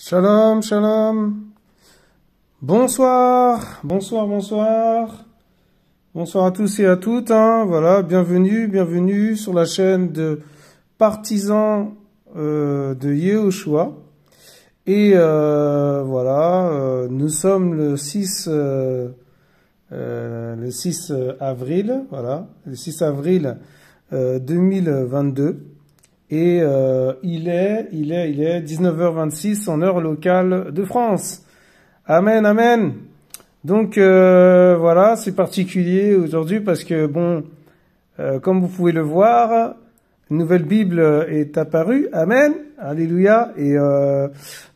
Shalom, shalom. Bonsoir, bonsoir, bonsoir. Bonsoir à tous et à toutes. Voilà, bienvenue sur la chaîne de partisans de Yehoshua. Et voilà, nous sommes le 6 avril, voilà, le 6 avril 2022. Et il est 19h26 en heure locale de France. Amen, amen. Donc voilà, c'est particulier aujourd'hui parce que bon, comme vous pouvez le voir, une nouvelle Bible est apparue. Amen, alléluia. Et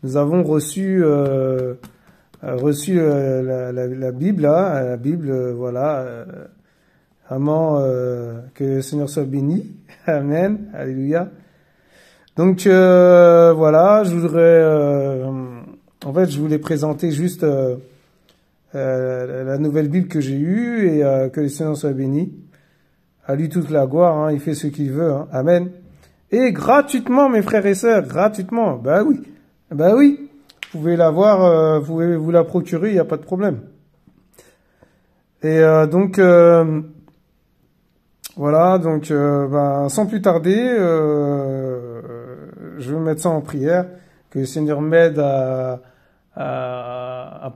nous avons reçu la Bible, la Bible, voilà. Vraiment que le Seigneur soit béni. Amen, alléluia. Donc voilà, je voulais présenter juste la nouvelle Bible que j'ai eue et que le Seigneur soit béni. À lui toute la gloire, il fait ce qu'il veut. Amen. Et gratuitement, mes frères et sœurs, gratuitement. Bah oui, vous pouvez l'avoir, vous pouvez vous la procurer, il n'y a pas de problème. Et donc voilà, donc sans plus tarder, je vais mettre ça en prière, que le Seigneur m'aide à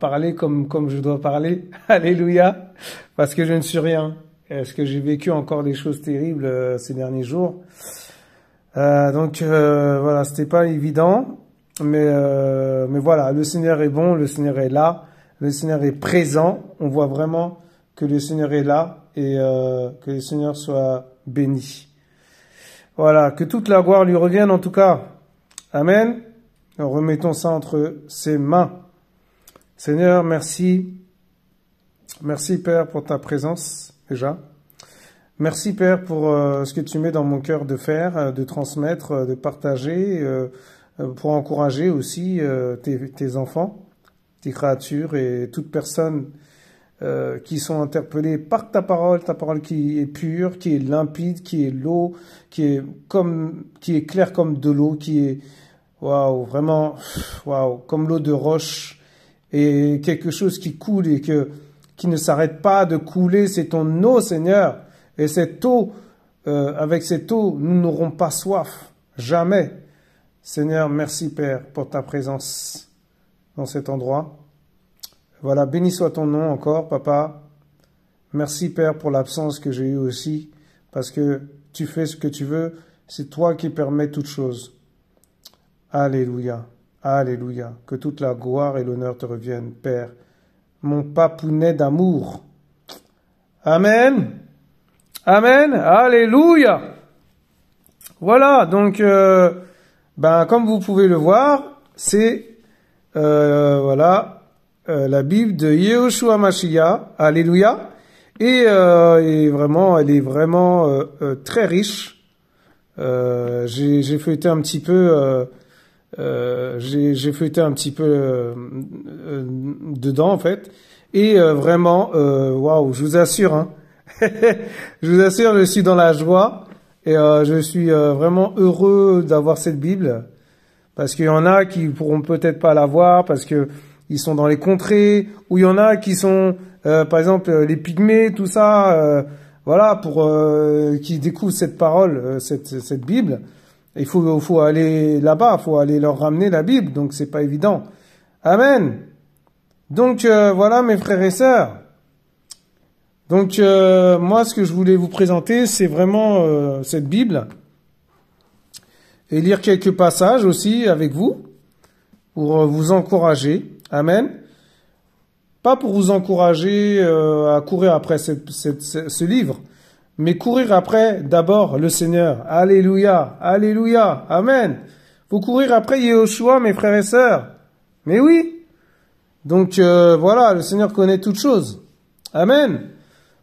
parler comme je dois parler. Alléluia, parce que je ne suis rien. Parce que j'ai vécu encore des choses terribles ces derniers jours. Donc voilà, c'était pas évident, mais voilà, le Seigneur est bon, le Seigneur est là, le Seigneur est présent. On voit vraiment que le Seigneur est là et que le Seigneur soit béni. Voilà, que toute la gloire lui revienne en tout cas. Amen. Remettons ça entre ses mains. Seigneur, merci. Merci Père pour ta présence déjà. Merci Père pour ce que tu mets dans mon cœur de faire, de transmettre, de partager, pour encourager aussi tes enfants, tes créatures et toute personne qui sont interpellés par ta parole qui est pure, qui est limpide, qui est l'eau, qui est claire comme de l'eau, qui est vraiment comme l'eau de roche et quelque chose qui coule et qui ne s'arrête pas de couler, c'est ton eau, Seigneur. Et cette eau, avec cette eau, nous n'aurons pas soif, jamais. Seigneur, merci Père pour ta présence dans cet endroit. Voilà, béni soit ton nom encore, Papa. Merci, Père, pour l'absence que j'ai eue aussi, parce que tu fais ce que tu veux, c'est toi qui permets toutes choses. Alléluia, alléluia, que toute la gloire et l'honneur te reviennent, Père, mon papounet d'amour. Amen, amen, alléluia. Voilà, donc, comme vous pouvez le voir, c'est, voilà, la Bible de Yehoshua Mashiach, alléluia, et vraiment, elle est vraiment très riche. J'ai feuilleté un petit peu, dedans en fait, et vraiment, waouh, je vous assure, je vous assure, je suis dans la joie et je suis vraiment heureux d'avoir cette Bible, parce qu'il y en a qui pourront peut-être pas l'avoir parce que ils sont dans les contrées, ou il y en a qui sont, par exemple, les pygmées, tout ça, voilà, pour qui découvrent cette parole, cette Bible. Il faut aller là-bas, il faut aller leur ramener la Bible, donc c'est pas évident. Amen. Donc voilà, mes frères et sœurs. Donc moi, ce que je voulais vous présenter, c'est vraiment cette Bible, et lire quelques passages aussi avec vous pour vous encourager. Amen. Pas pour vous encourager à courir après ce livre, mais courir après d'abord le Seigneur. Alléluia, alléluia, amen. Faut courir après Yehoshua, mes frères et sœurs. Mais oui. Donc voilà, le Seigneur connaît toutes choses. Amen.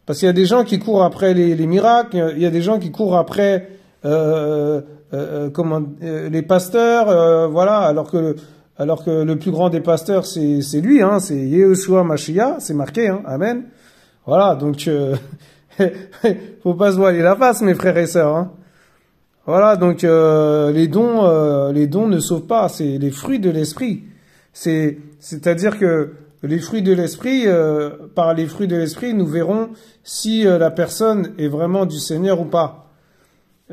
Parce qu'il y a des gens qui courent après les miracles, il y a des gens qui courent après les pasteurs, voilà, alors que le plus grand des pasteurs, c'est lui, c'est Yehoshua Mashiach, c'est marqué, amen. Voilà, donc faut pas se voiler la face, mes frères et sœurs. Voilà, donc les dons ne sauvent pas, c'est les fruits de l'esprit. C'est-à-dire que les fruits de l'esprit, par les fruits de l'esprit, nous verrons si la personne est vraiment du Seigneur ou pas.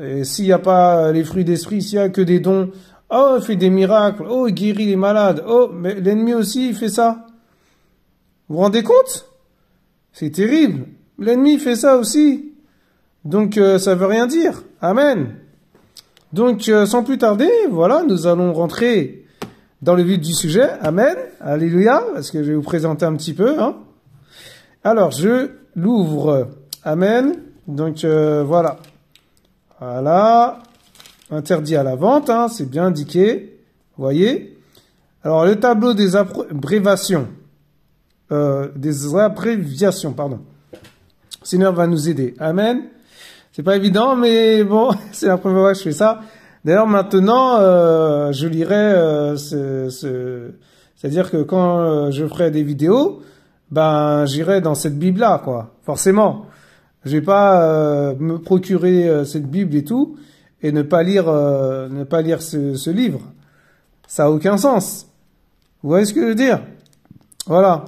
Et s'il n'y a pas les fruits d'esprit, s'il n'y a que des dons, oh, il fait des miracles, oh, il guérit les malades, oh, mais l'ennemi aussi, il fait ça. Vous vous rendez compte? C'est terrible. L'ennemi fait ça aussi. Donc, ça veut rien dire. Amen. Donc, sans plus tarder, voilà, nous allons rentrer dans le vif du sujet. Amen. Alléluia. Parce que je vais vous présenter un petit peu, hein. Alors, je l'ouvre. Amen. Donc, voilà. Voilà. Interdit à la vente, hein. C'est bien indiqué. Vous voyez. Alors, le tableau des abréviations. Pardon. Le Seigneur va nous aider. Amen. C'est pas évident, mais bon, c'est la première fois que je fais ça. D'ailleurs, maintenant, je lirai c'est-à-dire que quand je ferai des vidéos, ben, j'irai dans cette Bible-là, quoi. Forcément. Je vais pas me procurer cette Bible et tout, et ne pas lire ce livre. Ça a aucun sens. Vous voyez ce que je veux dire? Voilà.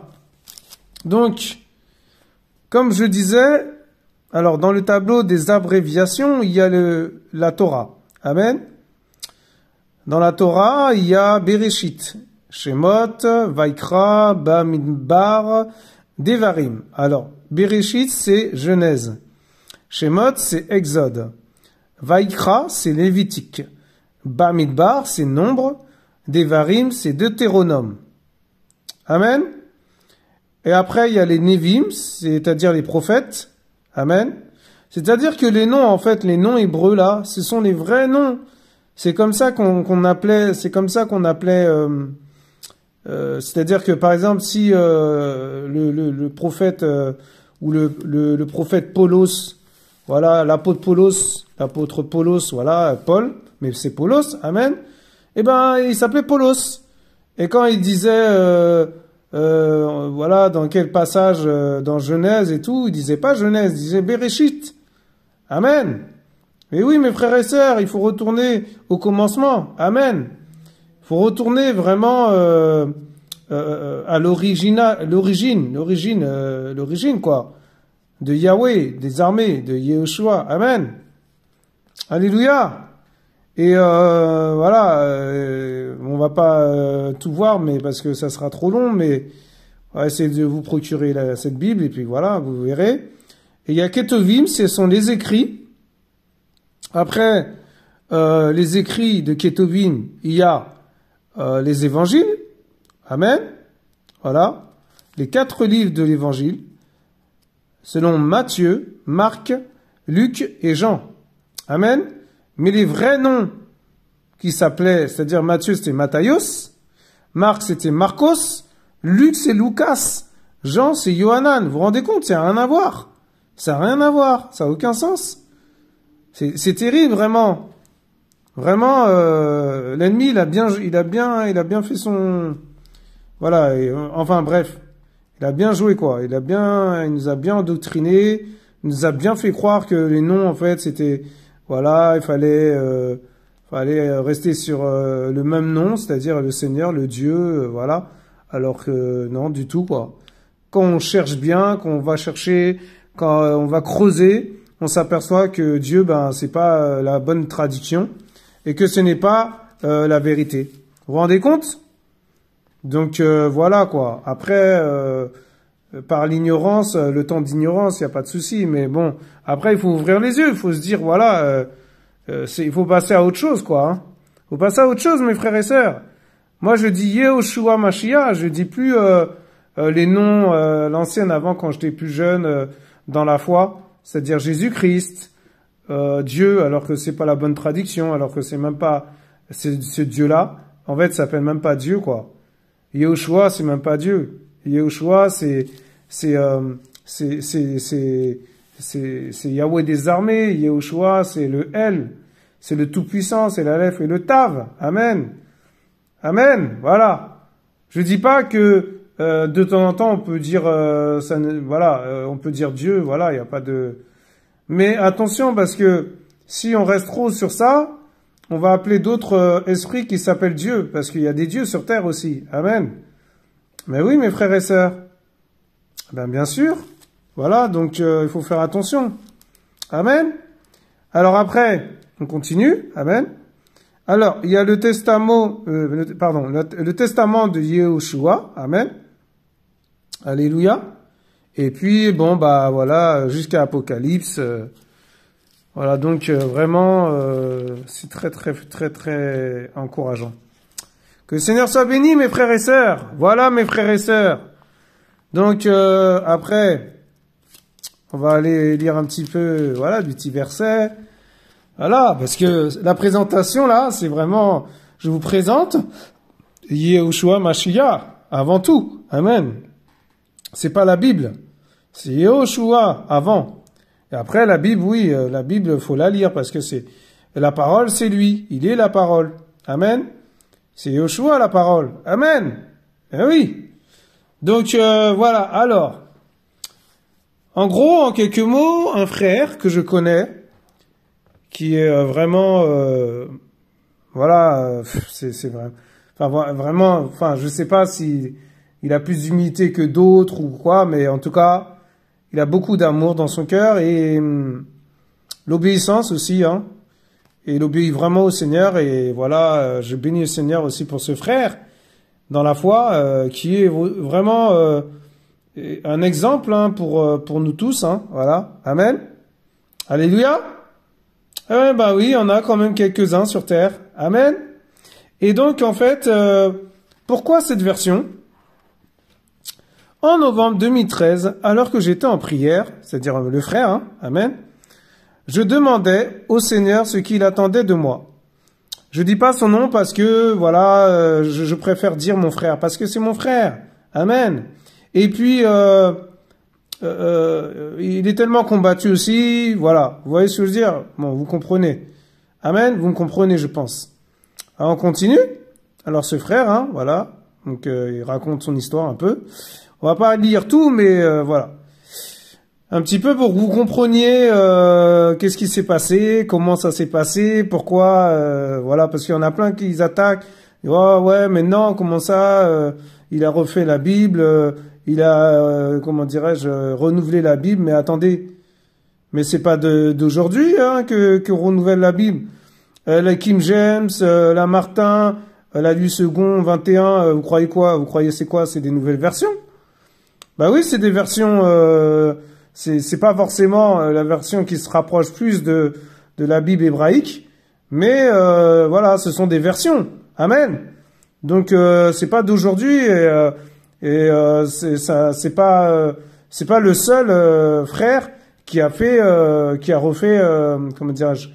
Donc, comme je disais, alors dans le tableau des abréviations, il y a la Torah. Amen. Dans la Torah, il y a Bereshit, Shemot, Vaikra, Bamidbar, Devarim. Alors, Bereshit, c'est Genèse. Shemot, c'est Exode. Vaikra, c'est Lévitique. Bamidbar, c'est Nombre. Devarim, c'est Deutéronome. Amen. Et après, il y a les Nevim, c'est-à-dire les prophètes. Amen. C'est-à-dire que les noms, en fait, les noms hébreux, là, ce sont les vrais noms. C'est comme ça qu'on appelait, c'est-à-dire que, par exemple, si le prophète, ou le prophète Paulos, voilà, l'apôtre Paulos, voilà, Paul, mais c'est Paulos, amen, eh ben, il s'appelait Paulos. Et quand il disait, voilà, dans quel passage, dans Genèse et tout, il disait pas Genèse, il disait Bereshit. Amen. Mais oui, mes frères et sœurs, il faut retourner au commencement. Amen. Il faut retourner vraiment à l'origine, quoi, de Yahweh, des armées, de Yehoshua. Amen. Alléluia. Et voilà, on va pas tout voir, mais parce que ça sera trop long, mais on va essayer de vous procurer cette Bible, et puis voilà, vous verrez. Et il y a Ketuvim, ce sont les écrits. Après les écrits de Ketuvim, il y a les évangiles. Amen. Voilà. Les 4 livres de l'évangile, selon Matthieu, Marc, Luc et Jean. Amen. Mais les vrais noms qui s'appelaient, c'est-à-dire Matthieu, c'était Matthios, Marc, c'était Marcos, Luc, c'est Lucas, Jean, c'est Yohanan. Vous vous rendez compte, ça n'a rien à voir. Ça n'a rien à voir. Ça n'a aucun sens. C'est terrible, vraiment. Vraiment, l'ennemi, il a bien fait son, voilà, enfin, bref. Il a bien joué, quoi. Il nous a bien endoctriné, il nous a bien fait croire que les noms, en fait, c'était, voilà, il fallait rester sur le même nom, c'est-à-dire le Seigneur, le Dieu, voilà. Alors que non, du tout, quoi. Quand on cherche bien, quand on va chercher, quand on va creuser, on s'aperçoit que Dieu, ben, c'est pas la bonne traduction et que ce n'est pas la vérité. Vous vous rendez compte? Donc voilà, quoi. Après, par l'ignorance, le temps d'ignorance, il y a pas de souci, mais bon, après il faut ouvrir les yeux, il faut se dire, voilà, il faut passer à autre chose, quoi. Hein. Il faut passer à autre chose, mes frères et sœurs. Moi, je dis Yehoshua Mashiach, je dis plus les noms l'ancienne avant, quand j'étais plus jeune dans la foi, c'est-à-dire Jésus-Christ, Dieu, alors que c'est pas la bonne traduction, alors que c'est même pas ce Dieu-là. En fait, ça s'appelle même pas Dieu, quoi. Yehoshua, c'est même pas Dieu. Yehoshua, c'est Yahweh des armées. Yehoshua, c'est le El, c'est le Tout-Puissant, c'est l'Aleph et le Tav. Amen. Amen. Voilà. Je dis pas que de temps en temps on peut dire on peut dire Dieu. Voilà, il y a pas de. Mais attention, parce que si on reste trop sur ça, on va appeler d'autres esprits qui s'appellent Dieu, parce qu'il y a des dieux sur terre aussi. Amen. Mais oui, mes frères et sœurs. Ben, bien sûr. Voilà, donc il faut faire attention. Amen. Alors après, on continue. Amen. Alors, il y a le testament, le testament de Yehoshua. Amen. Alléluia. Et puis, bon, bah voilà, jusqu'à Apocalypse. Voilà, donc vraiment, c'est très, très, très, très encourageant. Que le Seigneur soit béni, mes frères et sœurs. Voilà, mes frères et sœurs. Donc, après, on va aller lire un petit peu, voilà, du petit verset. Voilà, parce que la présentation, là, c'est vraiment, je vous présente Yehoshua Mashiach, avant tout. Amen. C'est pas la Bible. C'est Yehoshua, avant. Et après, la Bible, oui, la Bible, faut la lire, parce que c'est, la parole, c'est lui. Il est la parole. Amen. C'est Yehoshua, la parole. Amen. Eh oui. Donc, voilà. Alors, en gros, en quelques mots, un frère que je connais, qui est vraiment, voilà, c'est vrai. Enfin, vraiment, enfin, je sais pas si il a plus d'humilité que d'autres ou quoi, mais en tout cas, il a beaucoup d'amour dans son cœur et l'obéissance aussi, hein. Et il obéit vraiment au Seigneur et voilà, je bénis le Seigneur aussi pour ce frère dans la foi, qui est vraiment un exemple, hein, pour nous tous, hein. Voilà. Amen. Alléluia. Eh ben oui, on a quand même quelques-uns sur terre. Amen. Et donc, en fait, pourquoi cette version? En novembre 2013, alors que j'étais en prière, c'est-à-dire le frère, hein, amen, je demandais au Seigneur ce qu'il attendait de moi. Je dis pas son nom parce que, voilà, je préfère dire mon frère, parce que c'est mon frère. Amen. Et puis, il est tellement combattu aussi, voilà. Vous voyez ce que je veux dire? Bon, vous comprenez. Amen, vous me comprenez, je pense. Alors, on continue. Alors, ce frère, hein, voilà. Donc, il raconte son histoire un peu. On va pas lire tout, mais voilà. Un petit peu pour que vous compreniez qu'est-ce qui s'est passé, comment ça s'est passé, pourquoi, voilà, parce qu'il y en a plein qui attaquent. Oh, ouais, mais non, comment ça, il a refait la Bible, il a, comment dirais-je, renouvelé la Bible, mais attendez, mais c'est pas d'aujourd'hui hein, que renouvelle la Bible. La King James, la Martin, la Louis II, 21, vous croyez quoi? Vous croyez c'est quoi? C'est des nouvelles versions? Bah oui, c'est des versions, c'est pas forcément la version qui se rapproche plus de la Bible hébraïque, mais voilà, ce sont des versions. Amen. Donc c'est pas d'aujourd'hui c'est pas le seul frère qui a refait comment dirais-je,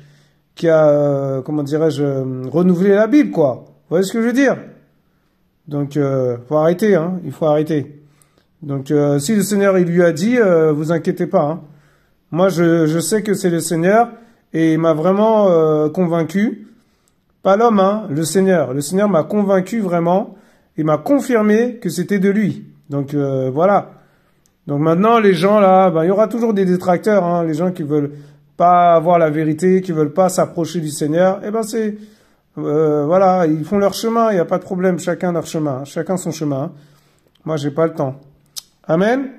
qui a comment dirais-je renouvelé la Bible quoi. Vous voyez ce que je veux dire? Donc faut arrêter hein, il faut arrêter. Donc si le Seigneur il lui a dit vous inquiétez pas hein. Moi je sais que c'est le Seigneur et il m'a vraiment convaincu. Pas l'homme hein, le Seigneur. Le Seigneur m'a convaincu vraiment. Il m'a confirmé que c'était de lui. Donc voilà. Donc maintenant les gens là, ben il y aura toujours des détracteurs hein, les gens qui veulent pas avoir la vérité, qui veulent pas s'approcher du Seigneur. Eh ben c'est voilà, ils font leur chemin, il y a pas de problème, chacun leur chemin, chacun son chemin. Hein. Moi j'ai pas le temps. Amen.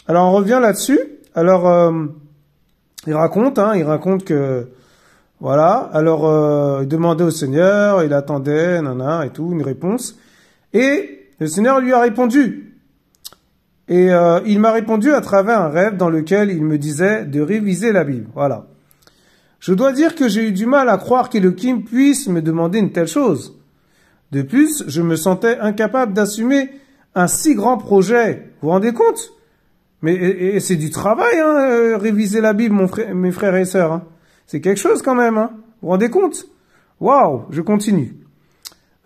Alors on revient là-dessus. Alors il raconte que voilà, alors il demandait au Seigneur, il attendait, nana et tout, une réponse. Et le Seigneur lui a répondu. Et il m'a répondu à travers un rêve dans lequel il me disait de réviser la Bible. Voilà. Je dois dire que j'ai eu du mal à croire qu'Elohim puisse me demander une telle chose. De plus, je me sentais incapable d'assumer un si grand projet. Vous vous rendez compte? Mais c'est du travail, hein, réviser la Bible, mes frères et sœurs. Hein. C'est quelque chose quand même. Hein. Vous vous rendez compte? Waouh, je continue.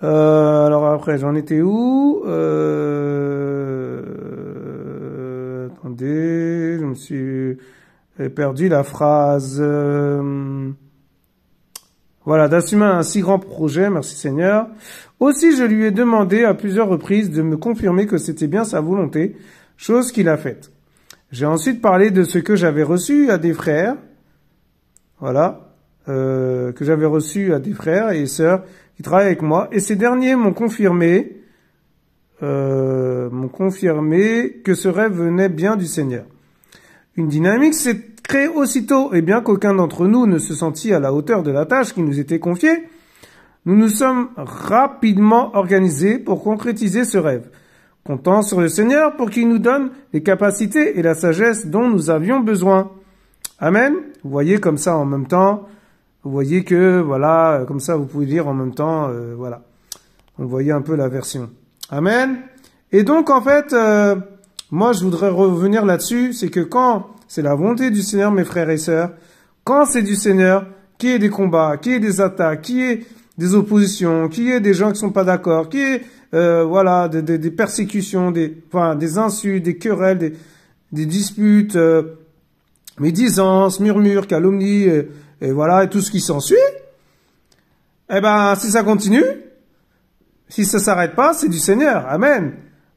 Alors après, j'en étais où? Attendez, je me suis perdu la phrase. Voilà, d'assumer un si grand projet, merci Seigneur. Aussi, je lui ai demandé à plusieurs reprises de me confirmer que c'était bien sa volonté, chose qu'il a faite. J'ai ensuite parlé de ce que j'avais reçu à des frères. Voilà. que j'avais reçu à des frères et sœurs qui travaillent avec moi, et ces derniers m'ont confirmé que ce rêve venait bien du Seigneur. Une dynamique s'est créée aussitôt, et bien qu'aucun d'entre nous ne se sentit à la hauteur de la tâche qui nous était confiée, nous nous sommes rapidement organisés pour concrétiser ce rêve, comptant sur le Seigneur pour qu'il nous donne les capacités et la sagesse dont nous avions besoin. Amen. Vous voyez comme ça en même temps, vous voyez que, voilà, comme ça vous pouvez lire en même temps, voilà. Vous voyez un peu la version. Amen. Et donc en fait, moi je voudrais revenir là-dessus, c'est que quand c'est la volonté du Seigneur, mes frères et sœurs, quand c'est du Seigneur, qu'il y ait des combats, qu'il y ait des attaques, qu'il y ait des oppositions, qu'il y ait des gens qui sont pas d'accord, qu'il y ait voilà des persécutions, des insultes, des querelles, des disputes, médisances, murmures, calomnies, et voilà, et tout ce qui s'ensuit. Eh ben, si ça continue, si ça s'arrête pas, c'est du Seigneur. Amen.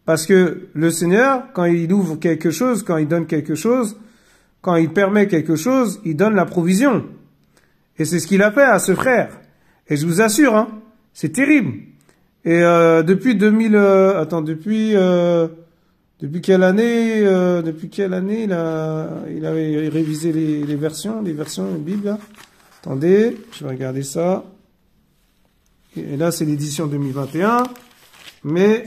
Parce que le Seigneur, quand il ouvre quelque chose, quand il donne quelque chose, quand il permet quelque chose, il donne la provision. Et c'est ce qu'il a fait à ce frère. Et je vous assure, hein, c'est terrible. Et depuis quelle année il avait révisé les versions de la Bible là. Attendez, je vais regarder ça. Et là, c'est l'édition 2021. Mais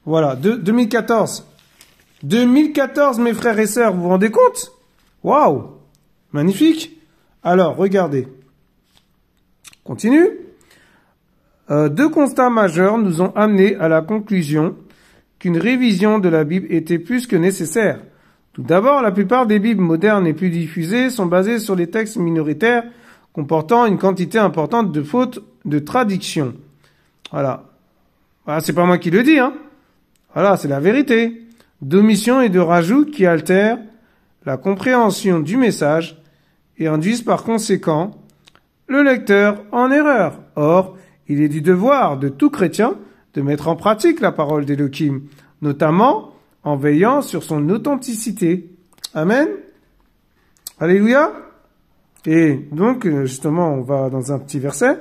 voilà, 2014. 2014, mes frères et sœurs, vous vous rendez compte? Waouh, magnifique. Alors, regardez. Continue. Deux constats majeurs nous ont amenés à la conclusion qu'une révision de la Bible était plus que nécessaire. Tout d'abord, la plupart des Bibles modernes et plus diffusées sont basées sur les textes minoritaires comportant une quantité importante de fautes de traduction. Voilà. Voilà, c'est pas moi qui le dis, hein. Voilà, c'est la vérité. D'omissions et de rajouts qui altèrent la compréhension du message et induisent par conséquent le lecteur en erreur. Or, il est du devoir de tout chrétien de mettre en pratique la parole d'Élohim, notamment en veillant sur son authenticité. Amen. Alléluia. Et donc, justement, on va dans un petit verset.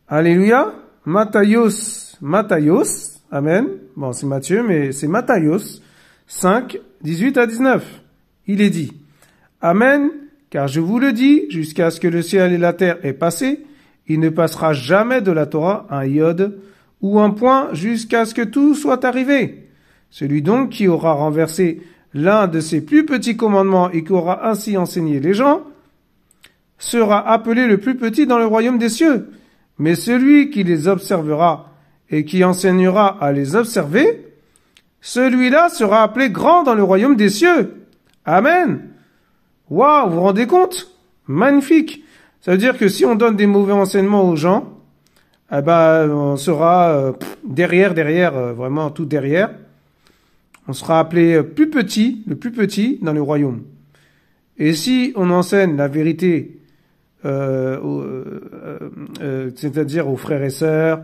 Alléluia. Matthios. Amen. Bon, c'est Matthieu, mais c'est Matthios 5, 18 à 19. Il est dit. Amen. Car je vous le dis, jusqu'à ce que le ciel et la terre aient passé, il ne passera jamais de la Torah un iode ou un point jusqu'à ce que tout soit arrivé. Celui donc qui aura renversé l'un de ses plus petits commandements et qui aura ainsi enseigné les gens sera appelé le plus petit dans le royaume des cieux. Mais celui qui les observera et qui enseignera à les observer, celui-là sera appelé grand dans le royaume des cieux. Amen. Waouh, vous vous rendez compte? Magnifique. Ça veut dire que si on donne des mauvais enseignements aux gens, eh ben, on sera derrière, vraiment tout derrière. On sera appelé le plus petit dans le royaume. Et si on enseigne la vérité, c'est-à-dire aux frères et sœurs,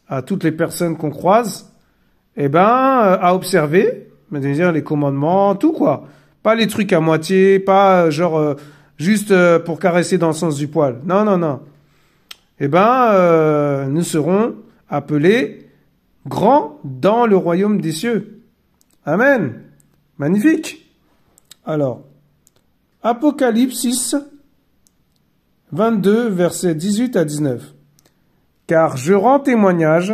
à toutes les personnes qu'on croise, eh ben, à observer, c'est-à-dire les commandements, tout quoi. Pas les trucs à moitié, pas genre juste pour caresser dans le sens du poil. Non. Eh ben, nous serons appelés grands dans le royaume des cieux. Amen. Magnifique. Alors, Apocalypse 22, versets 18 à 19. Car je rends témoignage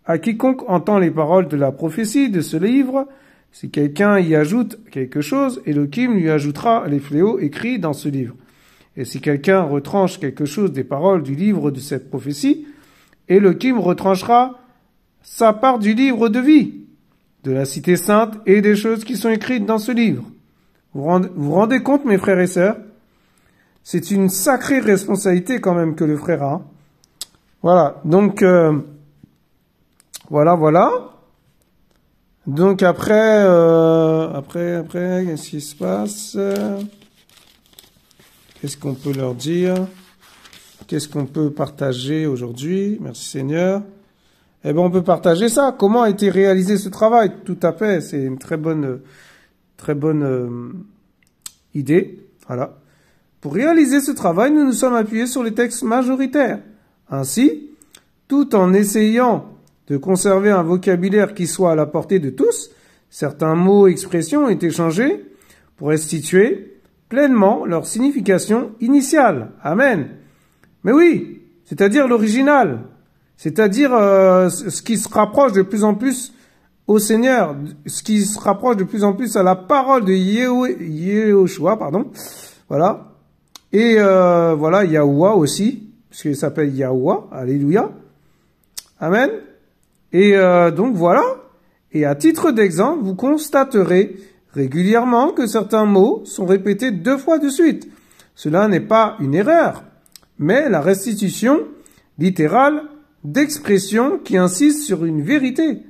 à quiconque entend les paroles de la prophétie de ce livre. Si quelqu'un y ajoute quelque chose, Elohim lui ajoutera les fléaux écrits dans ce livre. Et si quelqu'un retranche quelque chose des paroles du livre de cette prophétie, Elohim retranchera sa part du livre de vie, de la cité sainte et des choses qui sont écrites dans ce livre. Vous vous rendez compte, mes frères et sœurs? C'est une sacrée responsabilité quand même que le frère a. Voilà, donc voilà. Donc après, qu'est-ce qui se passe? Qu'est-ce qu'on peut leur dire? Qu'est-ce qu'on peut partager aujourd'hui? Merci Seigneur. Eh ben, on peut partager ça. Comment a été réalisé ce travail? Tout à fait. C'est une très bonne idée. Voilà. pour réaliser ce travail, nous nous sommes appuyés sur les textes majoritaires. Ainsi, tout en essayant de conserver un vocabulaire qui soit à la portée de tous, certains mots et expressions ont été changés pour restituer pleinement leur signification initiale. Amen. Mais oui, c'est-à-dire l'original, c'est-à-dire ce qui se rapproche de plus en plus au Seigneur, ce qui se rapproche de plus en plus à la parole de Yehoshua, pardon. Voilà. Et voilà, Yahuwah aussi, puisqu'il s'appelle Yahuwah. Alléluia. Amen. Et donc voilà. Et à titre d'exemple, vous constaterez régulièrement que certains mots sont répétés 2 fois de suite. Cela n'est pas une erreur, mais la restitution littérale d'expressions qui insistent sur une vérité.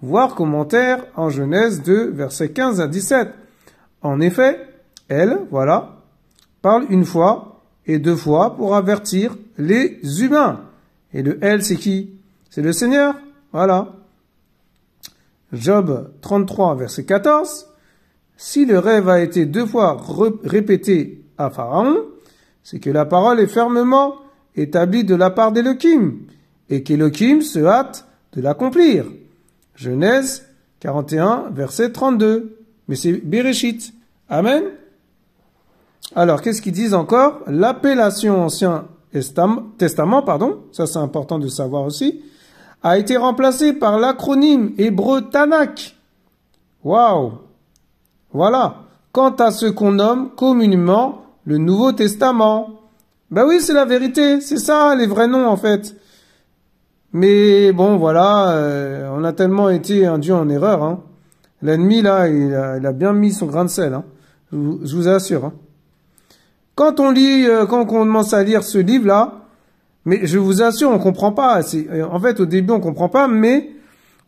Voir commentaire en Genèse 2, versets 15 à 17. En effet, elle, voilà, parle 1 fois et 2 fois pour avertir les humains. Et le elle, c'est qui? C'est le Seigneur. Voilà. Job 33, verset 14. Si le rêve a été 2 fois répété à Pharaon, c'est que la parole est fermement établie de la part d'Élohim, et qu'Élohim se hâte de l'accomplir. Genèse 41, verset 32. Mais c'est Bereshit. Amen. Alors, qu'est-ce qu'ils disent encore? L'appellation Ancien Testament, pardon, ça c'est important de savoir aussi, a été remplacée par l'acronyme hébreu Tanakh. Waouh! Voilà. Quant à ce qu'on nomme communément le Nouveau Testament. Ben oui, c'est la vérité. C'est ça, les vrais noms, en fait. Mais bon, voilà, on a tellement été induit en erreur. Hein. L'ennemi, là, il a bien mis son grain de sel. Hein. Je vous assure. Hein. Quand on lit, quand on commence à lire ce livre-là, mais je vous assure, on comprend pas. En fait, au début, on comprend pas, mais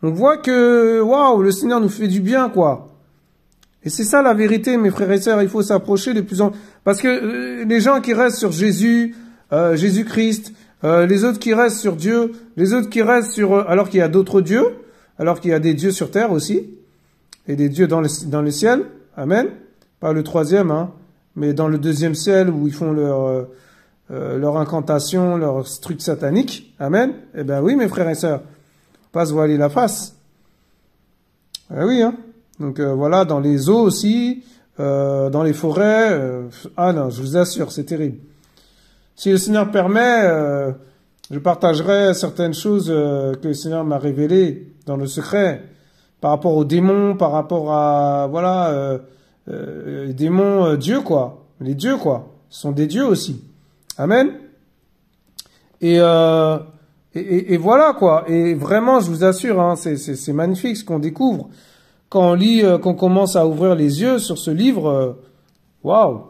on voit que, waouh, le Seigneur nous fait du bien, quoi. Et c'est ça la vérité, mes frères et sœurs. Il faut s'approcher de plus en plus. Parce que les gens qui restent sur Jésus, Jésus-Christ, les autres qui restent sur Dieu, les autres qui restent sur... alors qu'il y a d'autres dieux, alors qu'il y a des dieux sur terre aussi, et des dieux dans le ciel. Amen. Pas le 3e, hein, mais dans le 2e ciel où ils font leur incantation, leur truc satanique. Amen. Eh ben oui, mes frères et sœurs. Pas se voiler la face. Eh oui, hein. Donc voilà, dans les eaux aussi, dans les forêts. Ah non, je vous assure, c'est terrible. Si le Seigneur permet, je partagerai certaines choses que le Seigneur m'a révélées dans le secret, par rapport aux démons, par rapport à, voilà, les démons dieux, quoi. Les dieux, quoi. Ce sont des dieux aussi. Amen. Et voilà, quoi. Et vraiment, je vous assure, hein, c'est magnifique ce qu'on découvre. Quand on lit, qu'on commence à ouvrir les yeux sur ce livre, waouh!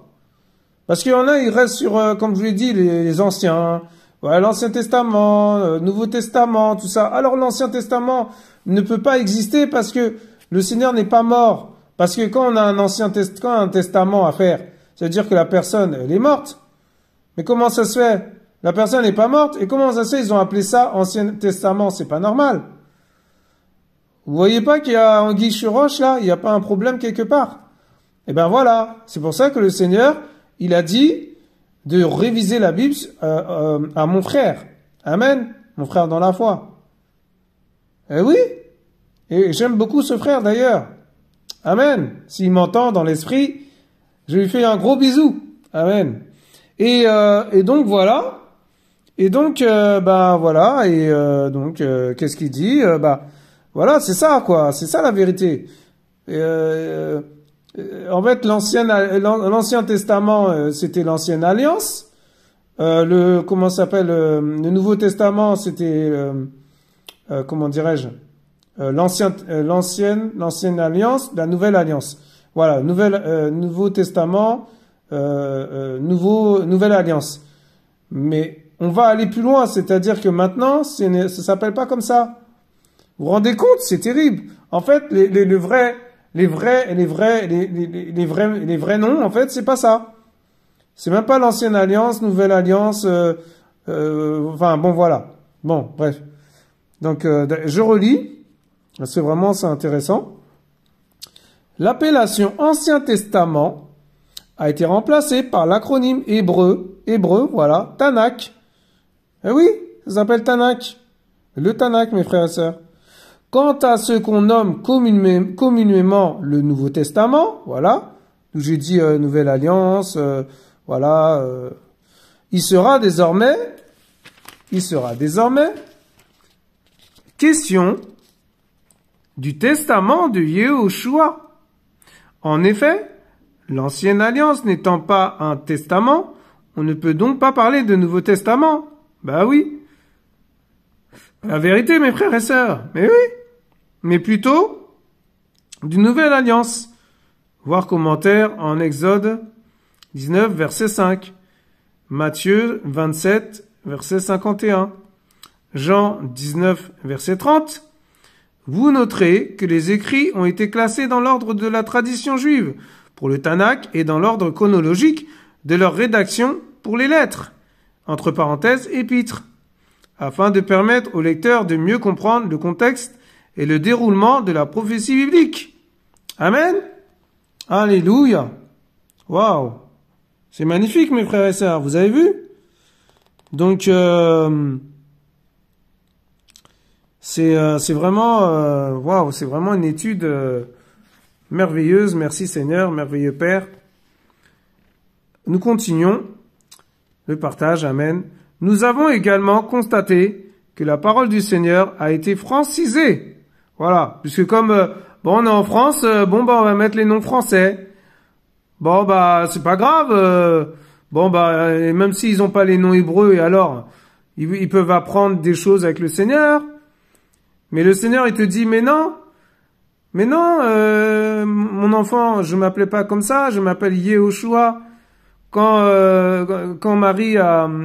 Parce qu'il y en a, ils restent sur, comme je vous l'ai dit, les anciens, ouais, l'Ancien Testament, Nouveau Testament, tout ça. Alors l'Ancien Testament ne peut pas exister parce que le Seigneur n'est pas mort. Parce que quand on a un testament à faire, ça veut dire que la personne, elle est morte. Mais comment ça se fait? La personne n'est pas morte. Et comment ça se fait? Ils ont appelé ça Ancien Testament. C'est pas normal. Vous voyez pas qu'il y a anguille sur roche, là? Il n'y a pas un problème quelque part? Eh ben voilà. C'est pour ça que le Seigneur, il a dit de réviser la Bible à mon frère. Amen. Mon frère dans la foi. Eh oui. Et j'aime beaucoup ce frère d'ailleurs. Amen. S'il m'entend dans l'esprit, je lui fais un gros bisou. Amen. Et donc voilà. Et donc voilà. Et donc qu'est-ce qu'il dit? Voilà, c'est ça quoi. C'est ça la vérité. En fait, l'Ancien Testament, c'était l'Ancienne Alliance. Comment s'appelle le Nouveau Testament, c'était comment dirais-je, l'ancienne Alliance, la Nouvelle Alliance. Voilà, Nouveau Testament, Nouvelle Alliance. Mais on va aller plus loin, c'est-à-dire que maintenant, ça s'appelle pas comme ça. Vous vous rendez compte, c'est terrible. En fait, les vrais noms, en fait, c'est pas ça. C'est même pas l'Ancienne Alliance, Nouvelle Alliance, enfin, bon, voilà. Bon, bref. Donc, je relis. C'est intéressant. L'appellation Ancien Testament a été remplacé par l'acronyme hébreu, voilà, Tanakh. Eh oui, ça s'appelle Tanakh. Le Tanakh, mes frères et sœurs. Quant à ce qu'on nomme communément le Nouveau Testament, voilà, où j'ai dit Nouvelle Alliance, voilà, il sera désormais question du testament de Yehoshua. En effet, l'ancienne alliance n'étant pas un testament, on ne peut donc pas parler de Nouveau Testament. Bah oui. La vérité, mes frères et sœurs. Mais oui. Mais plutôt d'une nouvelle alliance. Voir commentaire en Exode 19, verset 5. Matthieu 27, verset 51. Jean 19, verset 30. Vous noterez que les écrits ont été classés dans l'ordre de la tradition juive pour le Tanakh et dans l'ordre chronologique de leur rédaction pour les lettres, entre parenthèses épîtres, afin de permettre aux lecteurs de mieux comprendre le contexte et le déroulement de la prophétie biblique. Amen. Alléluia. Waouh. C'est magnifique, mes frères et sœurs. Vous avez vu? Donc, c'est vraiment, waouh, c'est vraiment une étude merveilleuse. Merci Seigneur, merveilleux Père. Nous continuons le partage. Amen. Nous avons également constaté que la parole du Seigneur a été francisée. Voilà, puisque comme bon, on est en France, bon bah on va mettre les noms français. Bon bah c'est pas grave. Bon bah et même s'ils ont pas les noms hébreux, et alors ils peuvent apprendre des choses avec le Seigneur. Mais le Seigneur il te dit mais non, mon enfant, je m'appelais pas comme ça, je m'appelle Yehoshua. Quand Marie a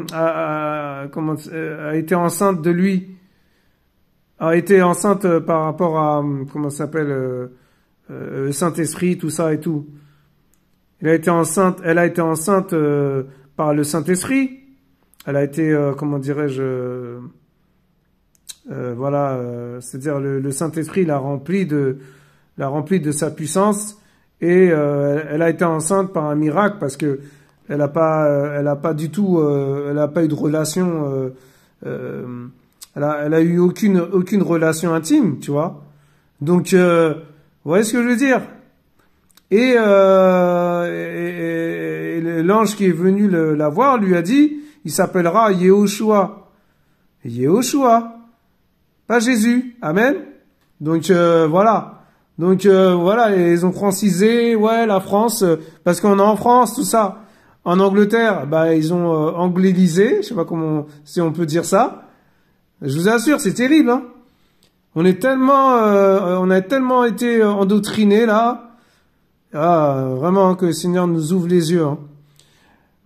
été enceinte de lui, a été enceinte par rapport à comment ça s'appelle le Saint-Esprit, tout ça et tout. Elle a été enceinte par le Saint-Esprit. Elle a été comment dirais-je voilà, c'est-à-dire le Saint-Esprit l'a rempli de sa puissance et elle a été enceinte par un miracle parce que elle a pas du tout elle a pas eu de relation elle a eu aucune relation intime, tu vois. Donc vous voyez ce que je veux dire? Et l'ange qui est venu la voir lui a dit, il s'appellera Yehoshua. Yehoshua, pas Jésus. Amen. Donc voilà. Donc voilà, ils ont francisé, ouais, la France, parce qu'on est en France, tout ça. En Angleterre, bah ils ont anglélisé, je sais pas si on peut dire ça. Je vous assure, c'est terrible, hein. On a tellement été endoctrinés là. Ah, vraiment que le Seigneur nous ouvre les yeux, hein.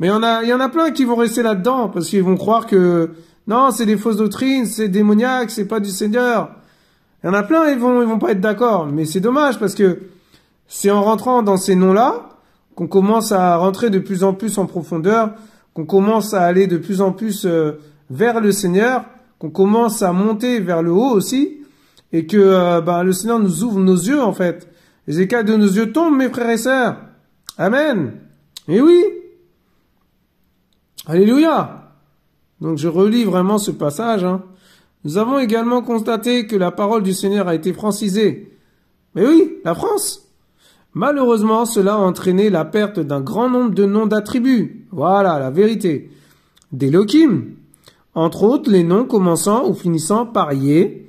Mais il y en a plein qui vont rester là-dedans parce qu'ils vont croire que non, c'est des fausses doctrines, c'est démoniaque, c'est pas du Seigneur. Il y en a plein, ils vont pas être d'accord, mais c'est dommage parce que c'est en rentrant dans ces noms-là qu'on commence à rentrer de plus en plus en profondeur, qu'on commence à aller de plus en plus vers le Seigneur, qu'on commence à monter vers le haut aussi, et que le Seigneur nous ouvre nos yeux en fait. Les écailles de nos yeux tombent, mes frères et sœurs. Amen. Et oui. Alléluia. Donc je relis vraiment ce passage, hein. Nous avons également constaté que la parole du Seigneur a été francisée. Mais oui, la France. Malheureusement, cela a entraîné la perte d'un grand nombre de noms d'attributs. Voilà, la vérité. D'Elohim. Entre autres, les noms commençant ou finissant par Yé,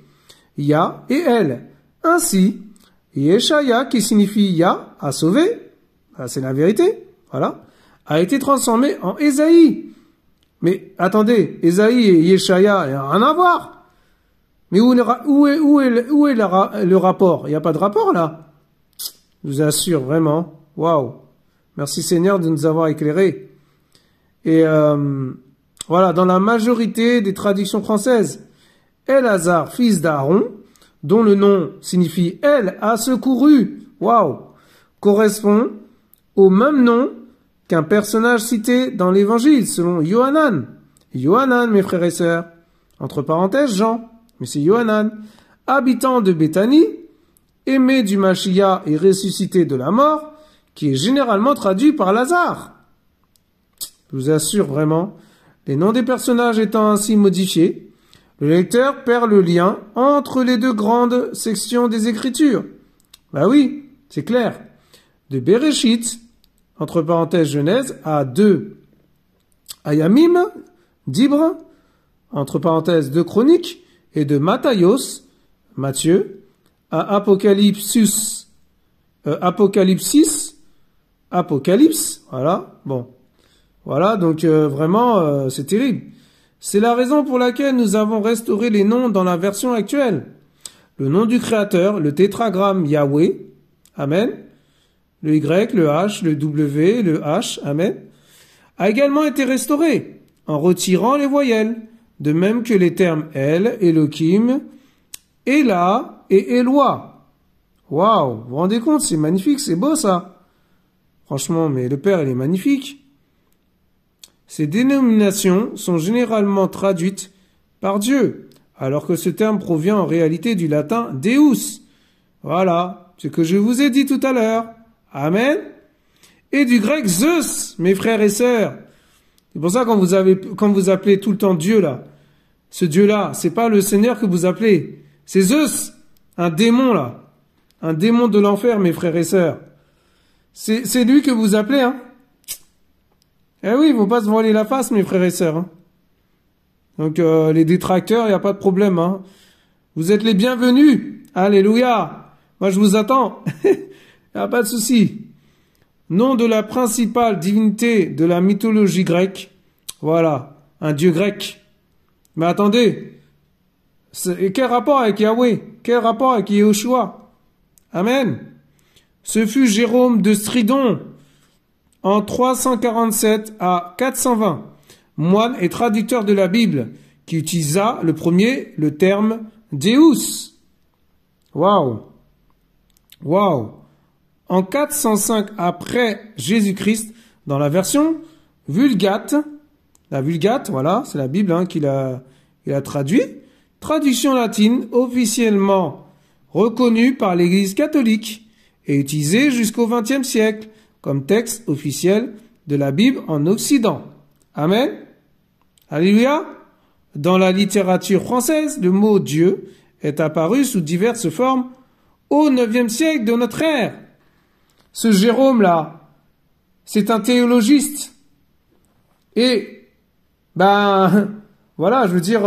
Ya et El. Ainsi, Yeshaya, qui signifie Ya, a sauvé. C'est la vérité. Voilà. A été transformé en Ésaïe. Mais attendez, Ésaïe et Yeshaya, il n'y a rien à voir. Mais où est le rapport? Il n'y a pas de rapport là. Je vous assure, vraiment. Waouh. Merci Seigneur de nous avoir éclairés. Et voilà, dans la majorité des traductions françaises, Elazar, fils d'Aaron, dont le nom signifie Elle a secouru, waouh, correspond au même nom qu'un personnage cité dans l'évangile, selon Yohanan. Yohanan, mes frères et sœurs. Entre parenthèses, Jean. Mais c'est Yohanan. Habitant de Béthanie, aimé du Mashiach et ressuscité de la mort, qui est généralement traduit par Lazare. Je vous assure vraiment, les noms des personnages étant ainsi modifiés, le lecteur perd le lien entre les deux grandes sections des Écritures. Bah oui, c'est clair. De Bereshit, entre parenthèses Genèse, à 2 Ayamim, d'Ibre, entre parenthèses 2 Chroniques, et de Matthios, Matthieu, à Apocalypse, voilà, bon. Voilà, donc vraiment, c'est terrible. C'est la raison pour laquelle nous avons restauré les noms dans la version actuelle. Le nom du Créateur, le tétragramme Yahweh, Amen, le Y, le H, le W, le H, Amen, a également été restauré en retirant les voyelles, de même que les termes El, Elohim, Ela et Eloi. Waouh, vous vous rendez compte, c'est magnifique, c'est beau ça. Franchement, mais le Père, il est magnifique. Ces dénominations sont généralement traduites par Dieu, alors que ce terme provient en réalité du latin Deus. Voilà, ce que je vous ai dit tout à l'heure. Amen. Et du grec Zeus, mes frères et sœurs. C'est pour ça quand vous appelez tout le temps Dieu là, ce Dieu-là, c'est pas le Seigneur que vous appelez, c'est Zeus, un démon là, un démon de l'enfer, mes frères et sœurs. C'est lui que vous appelez, hein. Eh oui, il ne faut pas se voiler la face, mes frères et sœurs. Hein. Donc, les détracteurs, il n'y a pas de problème. Hein. Vous êtes les bienvenus. Alléluia. Moi, je vous attends. Il n'y a pas de souci. Nom de la principale divinité de la mythologie grecque. Voilà, un dieu grec. Mais attendez. Quel rapport avec Yahweh? Quel rapport avec Yahushua? Amen. Ce fut Jérôme de Stridon, en 347 à 420, moine et traducteur de la Bible, qui utilisa le premier le terme Deus. Waouh! Waouh! En 405 après Jésus-Christ, dans la version Vulgate, la Vulgate, voilà, c'est la Bible hein, qu'il a traduit, traduction latine officiellement reconnue par l'Église catholique et utilisée jusqu'au XXe siècle, comme texte officiel de la Bible en Occident. Amen. Alléluia. Dans la littérature française, le mot Dieu est apparu sous diverses formes au IXe siècle de notre ère. Ce Jérôme-là, c'est un théologiste. Et, voilà, je veux dire,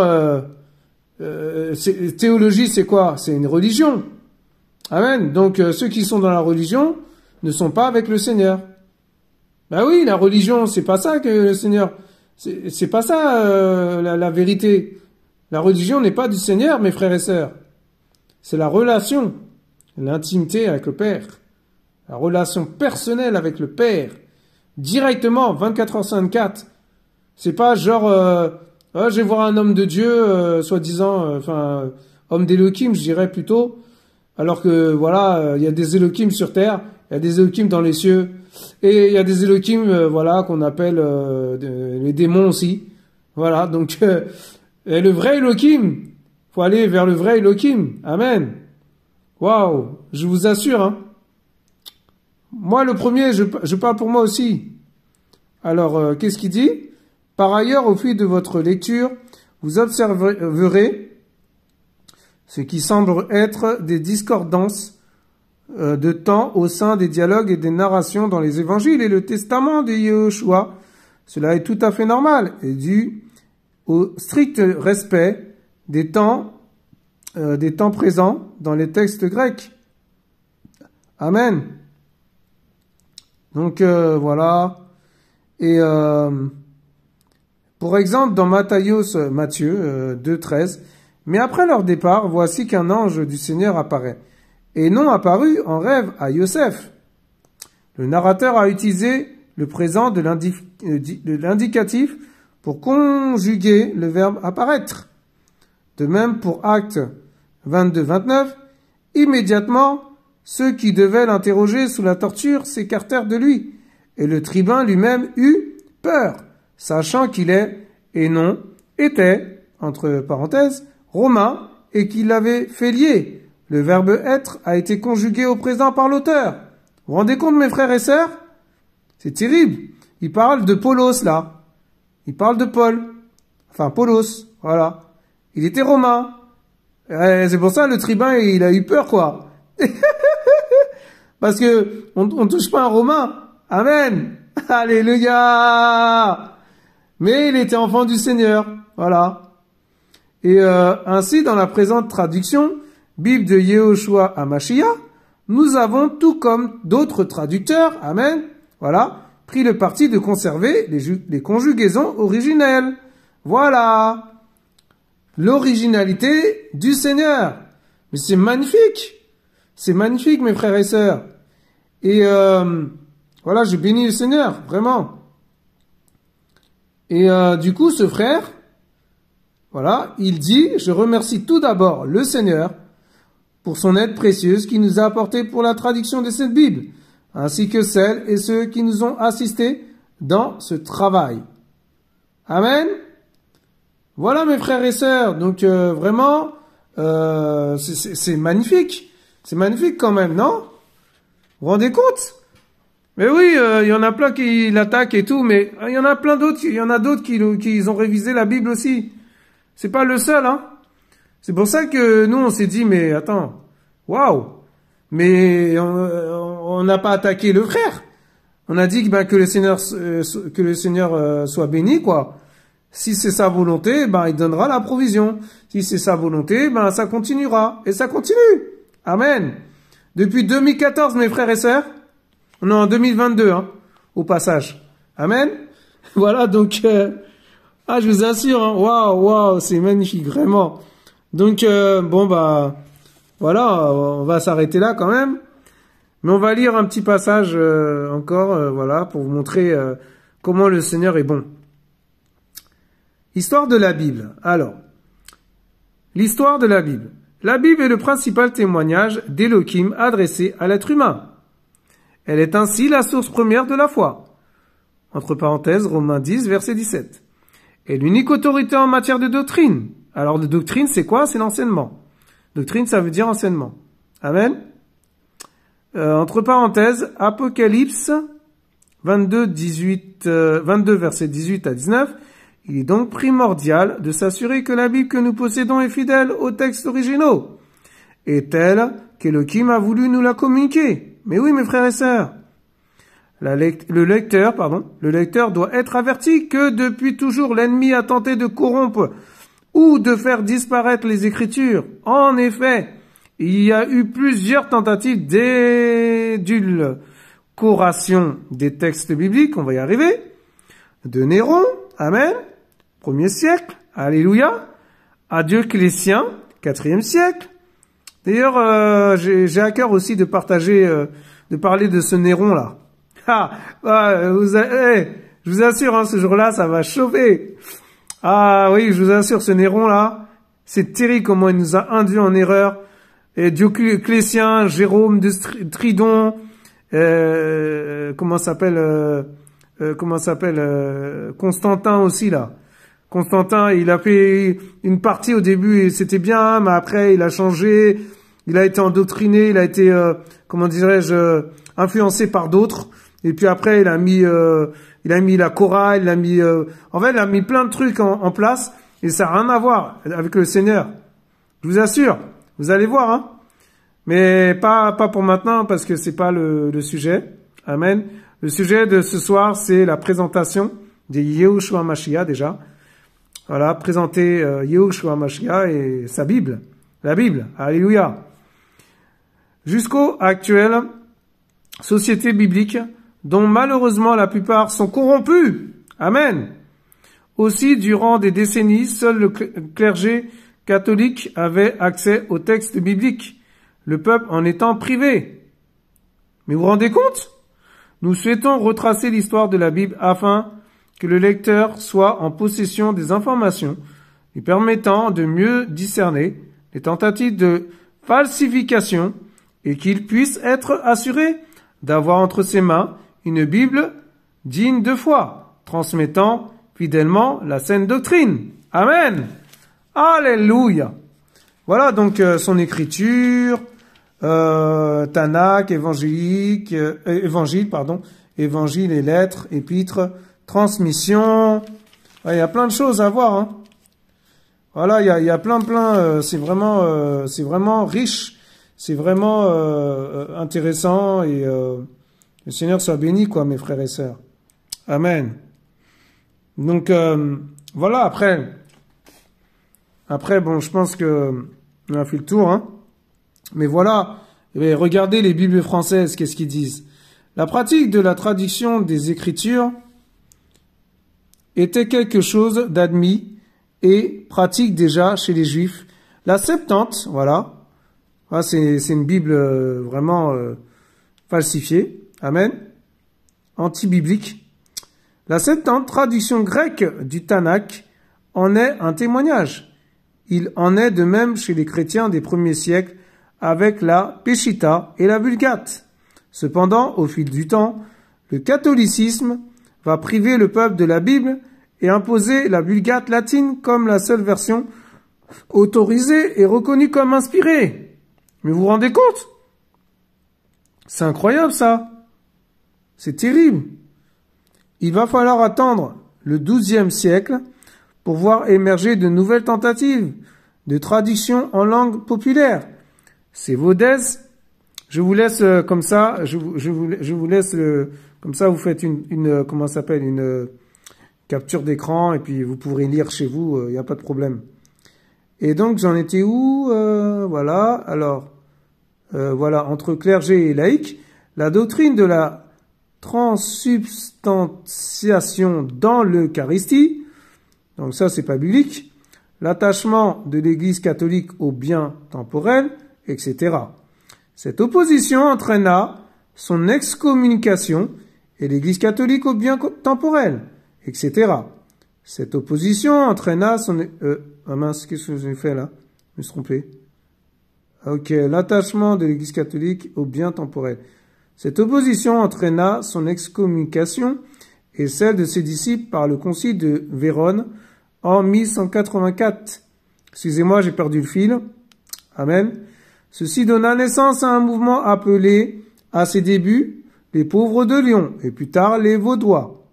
théologie, c'est quoi? C'est une religion. Amen. Donc, ceux qui sont dans la religion ne sont pas avec le Seigneur. Ben oui, la religion, c'est pas ça que le Seigneur... C'est pas ça la vérité. La religion n'est pas du Seigneur, mes frères et sœurs. C'est la relation, l'intimité avec le Père. La relation personnelle avec le Père. Directement, 24h/24. C'est pas genre... je vais voir un homme de Dieu, soi-disant... homme d'Elohim, je dirais plutôt. Alors que, voilà, il y a des Elohim sur terre, il y a des Elohim dans les cieux, et il y a des Elohim, voilà, qu'on appelle les démons aussi. Voilà, donc, et le vrai Elohim, faut aller vers le vrai Elohim. Amen. Waouh, je vous assure, hein. Moi, le premier, je parle pour moi aussi. Alors, qu'est-ce qu'il dit? Par ailleurs, au fil de votre lecture, vous observerez ce qui semble être des discordances de temps au sein des dialogues et des narrations dans les évangiles et le testament de Yahushua. Cela est tout à fait normal et dû au strict respect des temps présents dans les textes grecs. Amen. Donc voilà. Et pour exemple, dans Matthieu 2,13, mais après leur départ, voici qu'un ange du Seigneur apparaît, et non apparu en rêve à Yosef. Le narrateur a utilisé le présent de l'indicatif pour conjuguer le verbe apparaître. De même pour Actes 22-29, immédiatement, ceux qui devaient l'interroger sous la torture s'écartèrent de lui, et le tribun lui-même eut peur, sachant qu'il est, et non, était, entre parenthèses, romain, et qu'il l'avait fait lier. Le verbe être a été conjugué au présent par l'auteur. Vous vous rendez compte, mes frères et sœurs? C'est terrible. Il parle de Paulos, là. Il parle de Paul. Enfin, Paulos, voilà. Il était romain. C'est pour ça, le tribun, il a eu peur, quoi. Parce que on touche pas un romain. Amen. Alléluia. Mais il était enfant du Seigneur. Voilà. Et ainsi, dans la présente traduction, Bible de Yehoshua HaMashiach, nous avons, tout comme d'autres traducteurs, amen, voilà, pris le parti de conserver les conjugaisons originelles. Voilà. L'originalité du Seigneur. Mais c'est magnifique. C'est magnifique, mes frères et sœurs. Et voilà, je bénis le Seigneur, vraiment. Et du coup, ce frère, voilà, il dit, je remercie tout d'abord le Seigneur pour son aide précieuse qu'il nous a apportée pour la traduction de cette Bible, ainsi que celles et ceux qui nous ont assistés dans ce travail. Amen. Voilà, mes frères et sœurs. Donc, vraiment, c'est magnifique. C'est magnifique quand même, non? Vous vous rendez compte? Mais oui, il y en a plein qui l'attaquent et tout, mais il y en a plein d'autres, il y en a d'autres qui ont révisé la Bible aussi. C'est pas le seul, hein. C'est pour ça que nous, on s'est dit, mais attends, waouh, mais on n'a pas attaqué le frère. On a dit que le Seigneur soit béni, quoi. Si c'est sa volonté, il donnera la provision. Si c'est sa volonté, ça continuera. Et ça continue. Amen. Depuis 2014, mes frères et sœurs, on est en 2022, hein, au passage. Amen. Voilà, donc, je vous assure, hein, waouh, c'est magnifique, vraiment. Donc, voilà, on va s'arrêter là quand même. Mais on va lire un petit passage encore, voilà, pour vous montrer comment le Seigneur est bon. Histoire de la Bible. Alors, l'histoire de la Bible. La Bible est le principal témoignage d'Élohim adressé à l'être humain. Elle est ainsi la source première de la foi. Entre parenthèses, Romains 10, verset 17. Et l'unique autorité en matière de doctrine. Alors, de doctrine, c'est quoi? C'est l'enseignement. Doctrine, ça veut dire enseignement. Amen. Entre parenthèses, Apocalypse 22, verset 18 à 19. Il est donc primordial de s'assurer que la Bible que nous possédons est fidèle aux textes originaux, et telle qu'Élohim a voulu nous la communiquer. Mais oui, mes frères et sœurs, le lecteur doit être averti que depuis toujours l'ennemi a tenté de corrompre ou de faire disparaître les Écritures. En effet, il y a eu plusieurs tentatives d'édulcoration des textes bibliques, on va y arriver, de Néron, amen, 1er siècle, alléluia, à Dioclétien, 4e siècle. D'ailleurs, j'ai à cœur aussi de parler de ce Néron là. Je vous assure, hein, ce jour-là, ça va chauffer. Ah oui, je vous assure, ce Néron là, c'est terrible comment il nous a induits en erreur. Et Dioclétien, Jérôme de Stridon, Constantin aussi là. Constantin, il a fait une partie au début et c'était bien, mais après il a changé, il a été endoctriné, il a été, influencé par d'autres. Et puis après il a mis la chorale, il a mis plein de trucs en place et ça n'a rien à voir avec le Seigneur. Je vous assure, vous allez voir, hein. Mais pas pour maintenant parce que c'est pas le sujet. Amen. Le sujet de ce soir, c'est la présentation de Yehoshua HaMashiach déjà. Voilà, présenter Yehoshua HaMashiach et sa Bible, la Bible. Alléluia. Jusqu'aux actuelles sociétés bibliques, dont malheureusement la plupart sont corrompus. Amen. Aussi, durant des décennies, seul le clergé catholique avait accès aux textes bibliques, le peuple en étant privé. Mais vous vous rendez compte? Nous souhaitons retracer l'histoire de la Bible afin que le lecteur soit en possession des informations lui permettant de mieux discerner les tentatives de falsification et qu'il puisse être assuré d'avoir entre ses mains une Bible digne de foi, transmettant fidèlement la saine doctrine. Amen. Alléluia. Voilà donc son écriture, Tanakh, évangile, évangile et lettres, épîtres, transmission. Il y a plein de choses à voir. Hein. Voilà, il y a plein. C'est vraiment riche, c'est vraiment intéressant et le Seigneur soit béni, quoi, mes frères et sœurs. Amen. Donc voilà. Après, bon, je pense que on a fait le tour, hein. Mais voilà, regardez les Bibles françaises, qu'est-ce qu'ils disent. La pratique de la traduction des Écritures était quelque chose d'admis et pratique déjà chez les Juifs. La Septante, voilà, c'est une Bible vraiment falsifiée, amen, anti-biblique. La Septante, traduction grecque du Tanakh, en est un témoignage. Il en est de même chez les chrétiens des premiers siècles, avec la Peshitta et la Vulgate. Cependant, au fil du temps, le catholicisme va priver le peuple de la Bible et imposer la Vulgate latine comme la seule version autorisée et reconnue comme inspirée. Mais vous vous rendez compte? C'est incroyable ça. C'est terrible. Il va falloir attendre le XIIe siècle pour voir émerger de nouvelles tentatives de traduction en langue populaire. C'est Vaudès. Je vous laisse comme ça. Je vous laisse comme ça. Vous faites une comment ça s'appelle, une capture d'écran et puis vous pourrez lire chez vous. Il n'y a pas de problème. Et donc j'en étais où voilà. Alors voilà, entre clergé et laïc, la doctrine de la transsubstantiation dans l'Eucharistie. Donc ça c'est pas biblique. L'attachement de l'Église catholique aux biens temporels, etc. Cette opposition entraîna son excommunication et l'Église catholique aux biens temporels, etc. Cette opposition entraîna son... ah mince, qu'est-ce que j'ai fait là? Je me suis trompé. Ok, l'attachement de l'Église catholique aux biens temporels. Cette opposition entraîna son excommunication et celle de ses disciples par le concile de Vérone en 1184. Excusez-moi, j'ai perdu le fil. Amen. Ceci donna naissance à un mouvement appelé, à ses débuts, les pauvres de Lyon, et plus tard les Vaudois.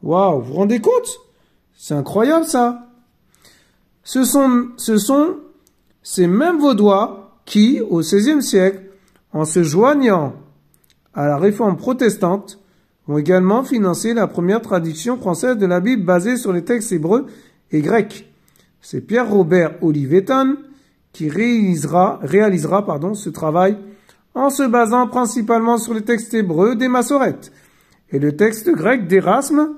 Waouh, vous vous rendez compte? C'est incroyable ça. Ce sont ces mêmes Vaudois qui, au XVIe siècle, en se joignant à la réforme protestante, ont également financé la première traduction française de la Bible basée sur les textes hébreux et grecs. C'est Pierre-Robert Olivetan qui réalisera ce travail en se basant principalement sur les textes hébreux des Massorètes et le texte grec d'Érasme.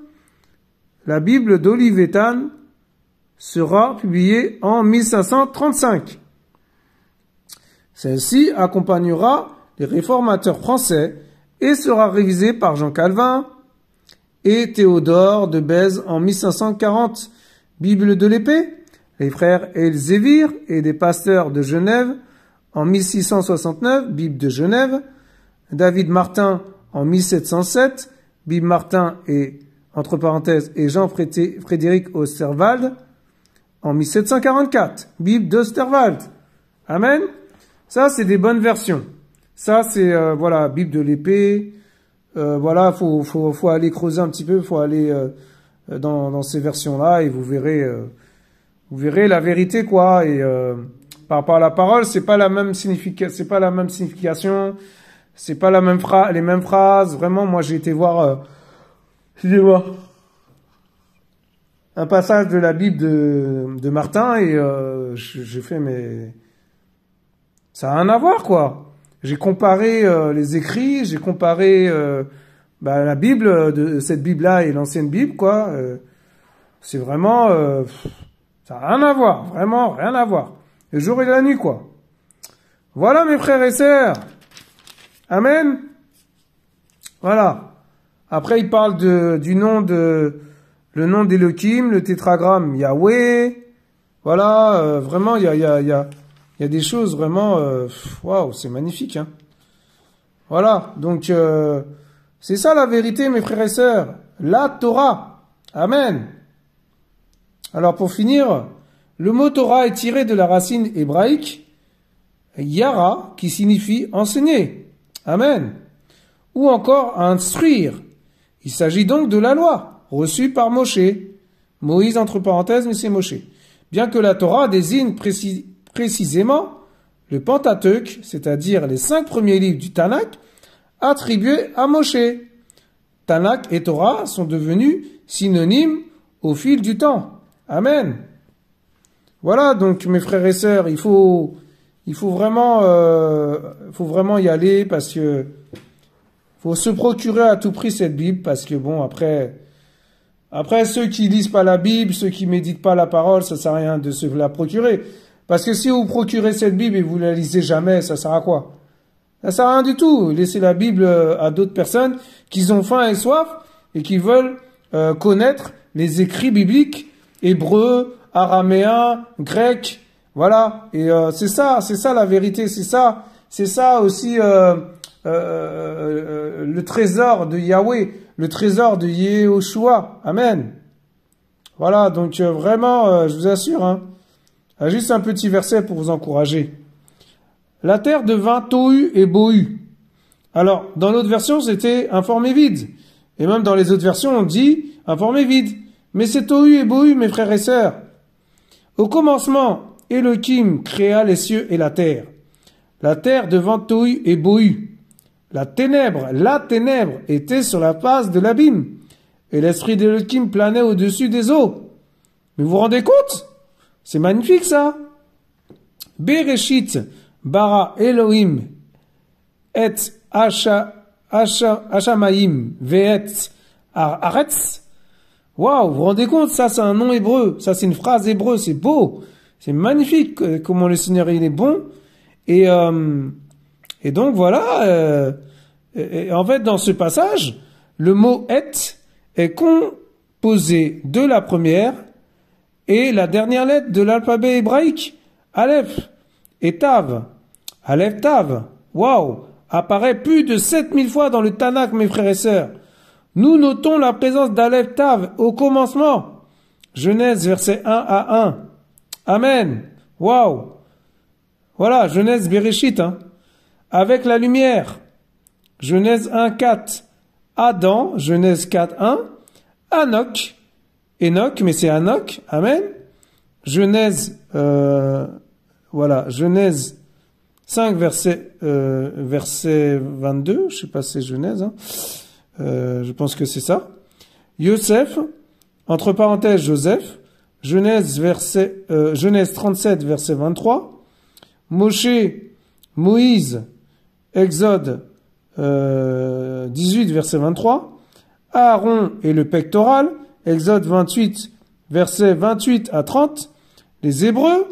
La Bible d'Olivetan sera publiée en 1535. Celle-ci accompagnera les réformateurs français et sera révisée par Jean Calvin et Théodore de Bèze en 1540. Bible de l'épée, les frères Elzévir et des pasteurs de Genève en 1669, Bible de Genève, David Martin en 1707, Bible Martin et, entre parenthèses, et Jean-Frédéric Osterwald en 1744, Bible d'Osterwald. Amen. Ça, c'est des bonnes versions. Ça, c'est, voilà, Bible de l'épée. Voilà, faut aller creuser un petit peu, faut aller dans ces versions-là et vous verrez la vérité, quoi. Et par rapport à la parole, c'est pas la même signification, c'est pas la même les mêmes phrases. Vraiment, moi, j'ai été voir un passage de la Bible de Martin et j'ai fait, mais ça a rien à voir, quoi. J'ai comparé les écrits, j'ai comparé la Bible, de cette Bible-là et l'ancienne Bible, quoi. C'est vraiment... ça n'a rien à voir, vraiment rien à voir. Le jour et la nuit, quoi. Voilà, mes frères et sœurs. Amen. Voilà. Après, il parle du nom le nom d'Elohim, le tétragramme Yahweh. Voilà, vraiment, il y a des choses vraiment, waouh, c'est magnifique, hein. Voilà, donc c'est ça la vérité, mes frères et sœurs, la Torah. Amen. Alors pour finir, le mot Torah est tiré de la racine hébraïque Yara, qui signifie enseigner. Amen. Ou encore instruire. Il s'agit donc de la loi, reçue par Moshe. Moïse, entre parenthèses, mais c'est Moshe. Bien que la Torah désigne précisément le Pentateuque, c'est-à-dire les 5 premiers livres du Tanakh, attribués à Moshe. Tanakh et Torah sont devenus synonymes au fil du temps. Amen. Voilà, donc mes frères et sœurs, il faut vraiment y aller parce que faut se procurer à tout prix cette Bible parce que bon, après ceux qui lisent pas la Bible, ceux qui méditent pas la parole, ça sert à rien de se la procurer. Parce que si vous procurez cette Bible et vous la lisez jamais, ça sert à quoi? Ça sert à rien du tout. Laissez la Bible à d'autres personnes qui ont faim et soif et qui veulent connaître les écrits bibliques, hébreux, araméens, grecs, voilà. Et c'est ça la vérité, c'est ça aussi le trésor de Yahweh, le trésor de Yehoshua. Amen. Voilà, donc vraiment, je vous assure, hein, juste un petit verset pour vous encourager. La terre devint tohu et bohu. Alors, dans l'autre version, c'était informé vide. Et même dans les autres versions, on dit informé vide. Mais c'est tohu et bohu, mes frères et sœurs. Au commencement, Elohim créa les cieux et la terre. La terre devint tohu et bohu. La ténèbre était sur la face de l'abîme. Et l'esprit d'Elohim planait au-dessus des eaux. Mais vous vous rendez compte? C'est magnifique, ça. Bereshit bara Elohim et Hashamayim ve'et Aretz. Waouh, vous vous rendez compte? Ça, c'est un nom hébreu. Ça, c'est une phrase hébreu. C'est beau. C'est magnifique comment le Seigneur, il est bon. Et donc, voilà. Et en fait, dans ce passage, le mot et est composé de la première et la dernière lettre de l'alphabet hébraïque, Aleph et Tav. Aleph Tav, waouh, apparaît plus de 7000 fois dans le Tanakh, mes frères et sœurs. Nous notons la présence d'Aleph Tav au commencement. Genèse, verset 1 à 1. Amen. Waouh. Voilà, Genèse Bereshit, hein. Avec la lumière. Genèse 1, 4. Adam, Genèse 4, 1. Enoch, mais c'est Enoch. Amen. Genèse, Genèse 5, verset 22. Je sais pas si c'est Genèse, hein. Je pense que c'est ça. Yosef, entre parenthèses Joseph. Genèse 37, verset 23. Moïse, Exode 18, verset 23. Aaron et le pectoral, Exode 28, verset 28 à 30. Les Hébreux,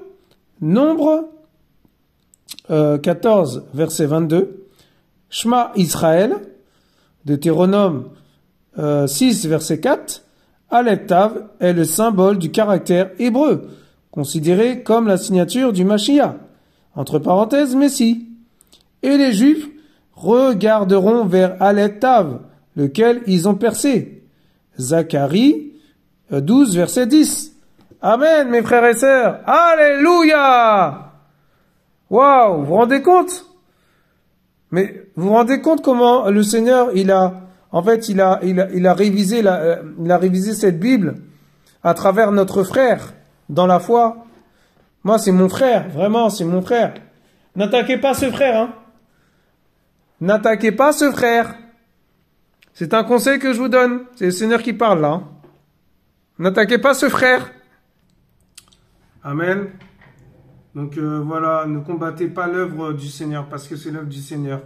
Nombre 14, verset 22. Shema Israël, Deutéronome 6, verset 4. Aleph Tav est le symbole du caractère hébreu, considéré comme la signature du Mashiach, entre parenthèses Messie. Et les Juifs regarderont vers Aleph Tav, lequel ils ont percé. Zacharie 12, verset 10. Amen, mes frères et sœurs. Alléluia! Waouh, vous vous rendez compte? Mais vous vous rendez compte comment le Seigneur, il a révisé cette Bible à travers notre frère dans la foi. Moi, c'est mon frère, vraiment, c'est mon frère. N'attaquez pas ce frère, hein. N'attaquez pas ce frère. C'est un conseil que je vous donne. C'est le Seigneur qui parle là. Hein. N'attaquez pas ce frère. Amen. Donc voilà, ne combattez pas l'œuvre du Seigneur parce que c'est l'œuvre du Seigneur.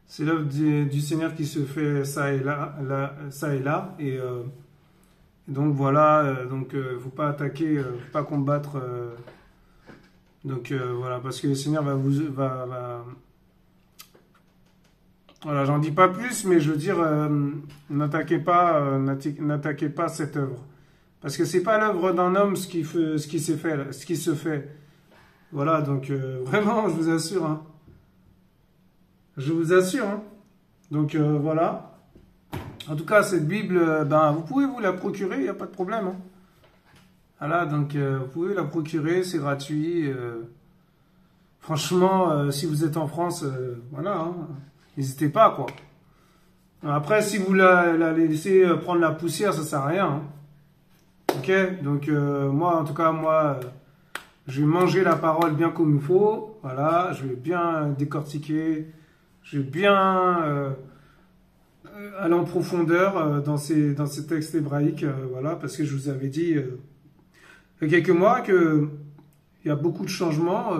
C'est l'œuvre du Seigneur qui se fait ça et là. Et donc voilà, faut pas attaquer, faut pas combattre. Voilà, parce que le Seigneur va. Voilà, j'en dis pas plus, mais je veux dire, n'attaquez pas cette œuvre, parce que c'est pas l'œuvre d'un homme ce qui se fait. Voilà, donc vraiment, je vous assure, hein. Je vous assure, hein. Donc voilà. En tout cas, cette Bible, vous pouvez vous la procurer, il n'y a pas de problème. Hein. Voilà, donc vous pouvez la procurer, c'est gratuit. Franchement, si vous êtes en France, voilà, hein, n'hésitez pas, quoi. Après, si vous la laissez prendre la poussière, ça sert à rien. Hein. Ok? Donc, moi, en tout cas, moi, je vais manger la parole bien comme il faut. Voilà, je vais bien décortiquer. Je vais bien aller en profondeur dans ces textes hébraïques. Voilà, parce que je vous avais dit il y a quelques mois qu'il y a beaucoup de changements.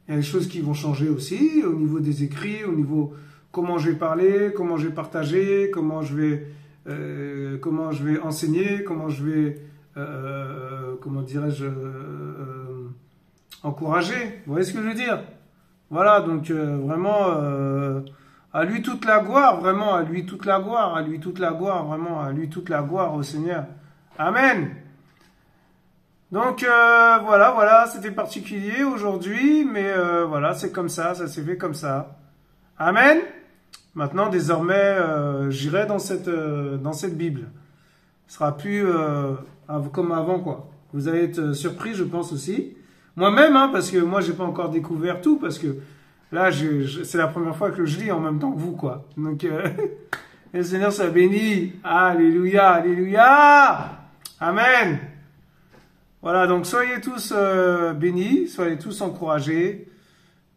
Il y a des choses qui vont changer aussi au niveau des écrits, au niveau comment je vais parler, comment je vais partager, comment je vais enseigner, comment je vais, comment dirais-je, encourager. Vous voyez ce que je veux dire? Voilà, donc vraiment, à lui toute la gloire, vraiment, à lui toute la gloire, à lui toute la gloire, vraiment, à lui toute la gloire au Seigneur. Amen. Donc voilà, c'était particulier aujourd'hui, mais voilà, c'est comme ça s'est fait comme ça. Amen. Maintenant, désormais, j'irai dans cette Bible. Ce sera plus comme avant, quoi. Vous allez être surpris, je pense aussi. Moi-même, hein, parce que moi, j'ai pas encore découvert tout, parce que là, c'est la première fois que je lis en même temps que vous, quoi. Donc, le Seigneur soit béni. Alléluia, alléluia. Amen. Voilà, donc soyez tous bénis, soyez tous encouragés.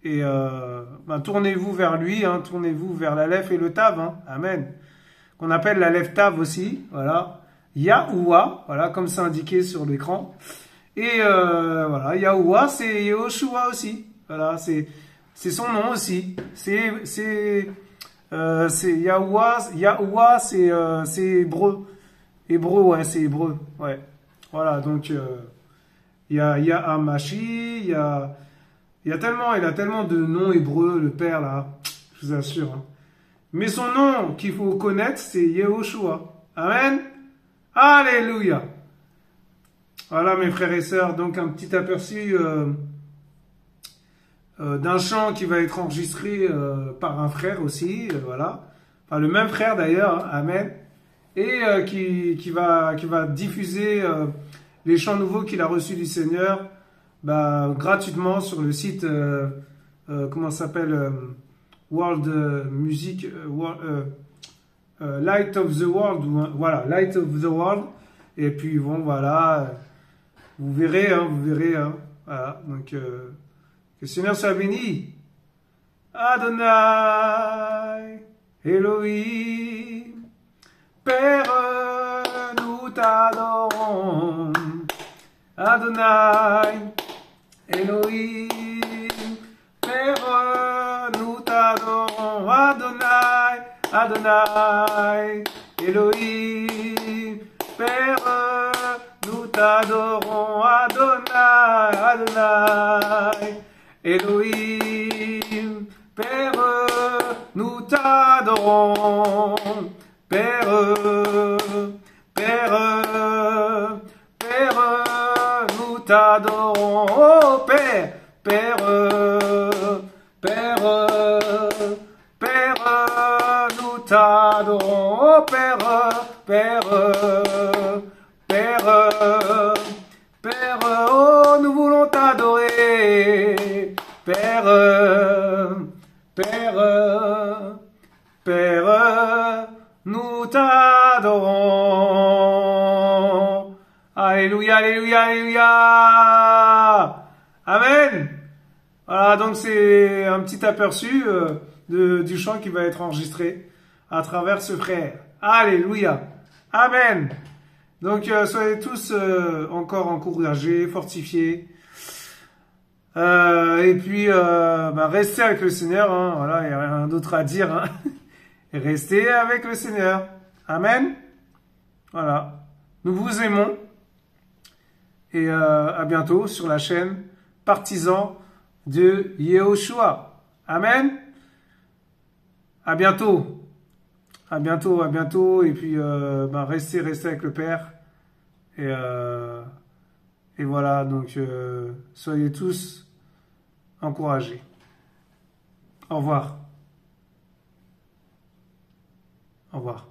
Et tournez-vous vers lui, hein, tournez-vous vers l'Aleph et le Tav, hein, amen. Qu'on appelle l'Aleph Tav aussi, voilà. Yahoua, voilà, comme c'est indiqué sur l'écran. Et voilà, Yahoua, c'est Yehoshua aussi. Voilà, c'est son nom aussi. C'est Yahoua, c'est hébreu. Hébreu, ouais, c'est hébreu, ouais. Voilà, donc il y a Hamashi, il a tellement de noms hébreux, le père là, je vous assure. Hein. Mais son nom qu'il faut connaître, c'est Yehoshua. Amen. Alléluia. Voilà mes frères et sœurs, donc un petit aperçu d'un chant qui va être enregistré par un frère aussi, voilà. Enfin le même frère d'ailleurs, hein, amen. Et qui va diffuser les chants nouveaux qu'il a reçus du Seigneur gratuitement sur le site, comment ça s'appelle, World Music, Light of the World, voilà, Light of the World. Et puis bon, voilà, vous verrez, hein, voilà, donc que le Seigneur soit béni. Adonai, Elohim, Père, nous t'adorons. Adonai, Elohim, Père, nous t'adorons. Adonai, Adonai, Elohim, Père, nous t'adorons. Adonai, Adonai, Elohim, Père, nous t'adorons. Père, nous t'adorons. Oh Père, nous t'adorons. Oh Père, oh nous voulons t'adorer. Père, nous t'adorons. Alléluia, alléluia, alléluia. Amen. Voilà, donc c'est un petit aperçu du chant qui va être enregistré à travers ce frère. Alléluia. Amen. Donc soyez tous encore encouragés, fortifiés. Et puis restez avec le Seigneur. Hein, voilà, il n'y a rien d'autre à dire. Hein. Restez avec le Seigneur. Amen. Voilà. Nous vous aimons. Et à bientôt sur la chaîne Partisans de Yehoshua. Amen. À bientôt. À bientôt, à bientôt. Et puis, restez avec le Père. Et voilà, donc, soyez tous encouragés. Au revoir. Au revoir.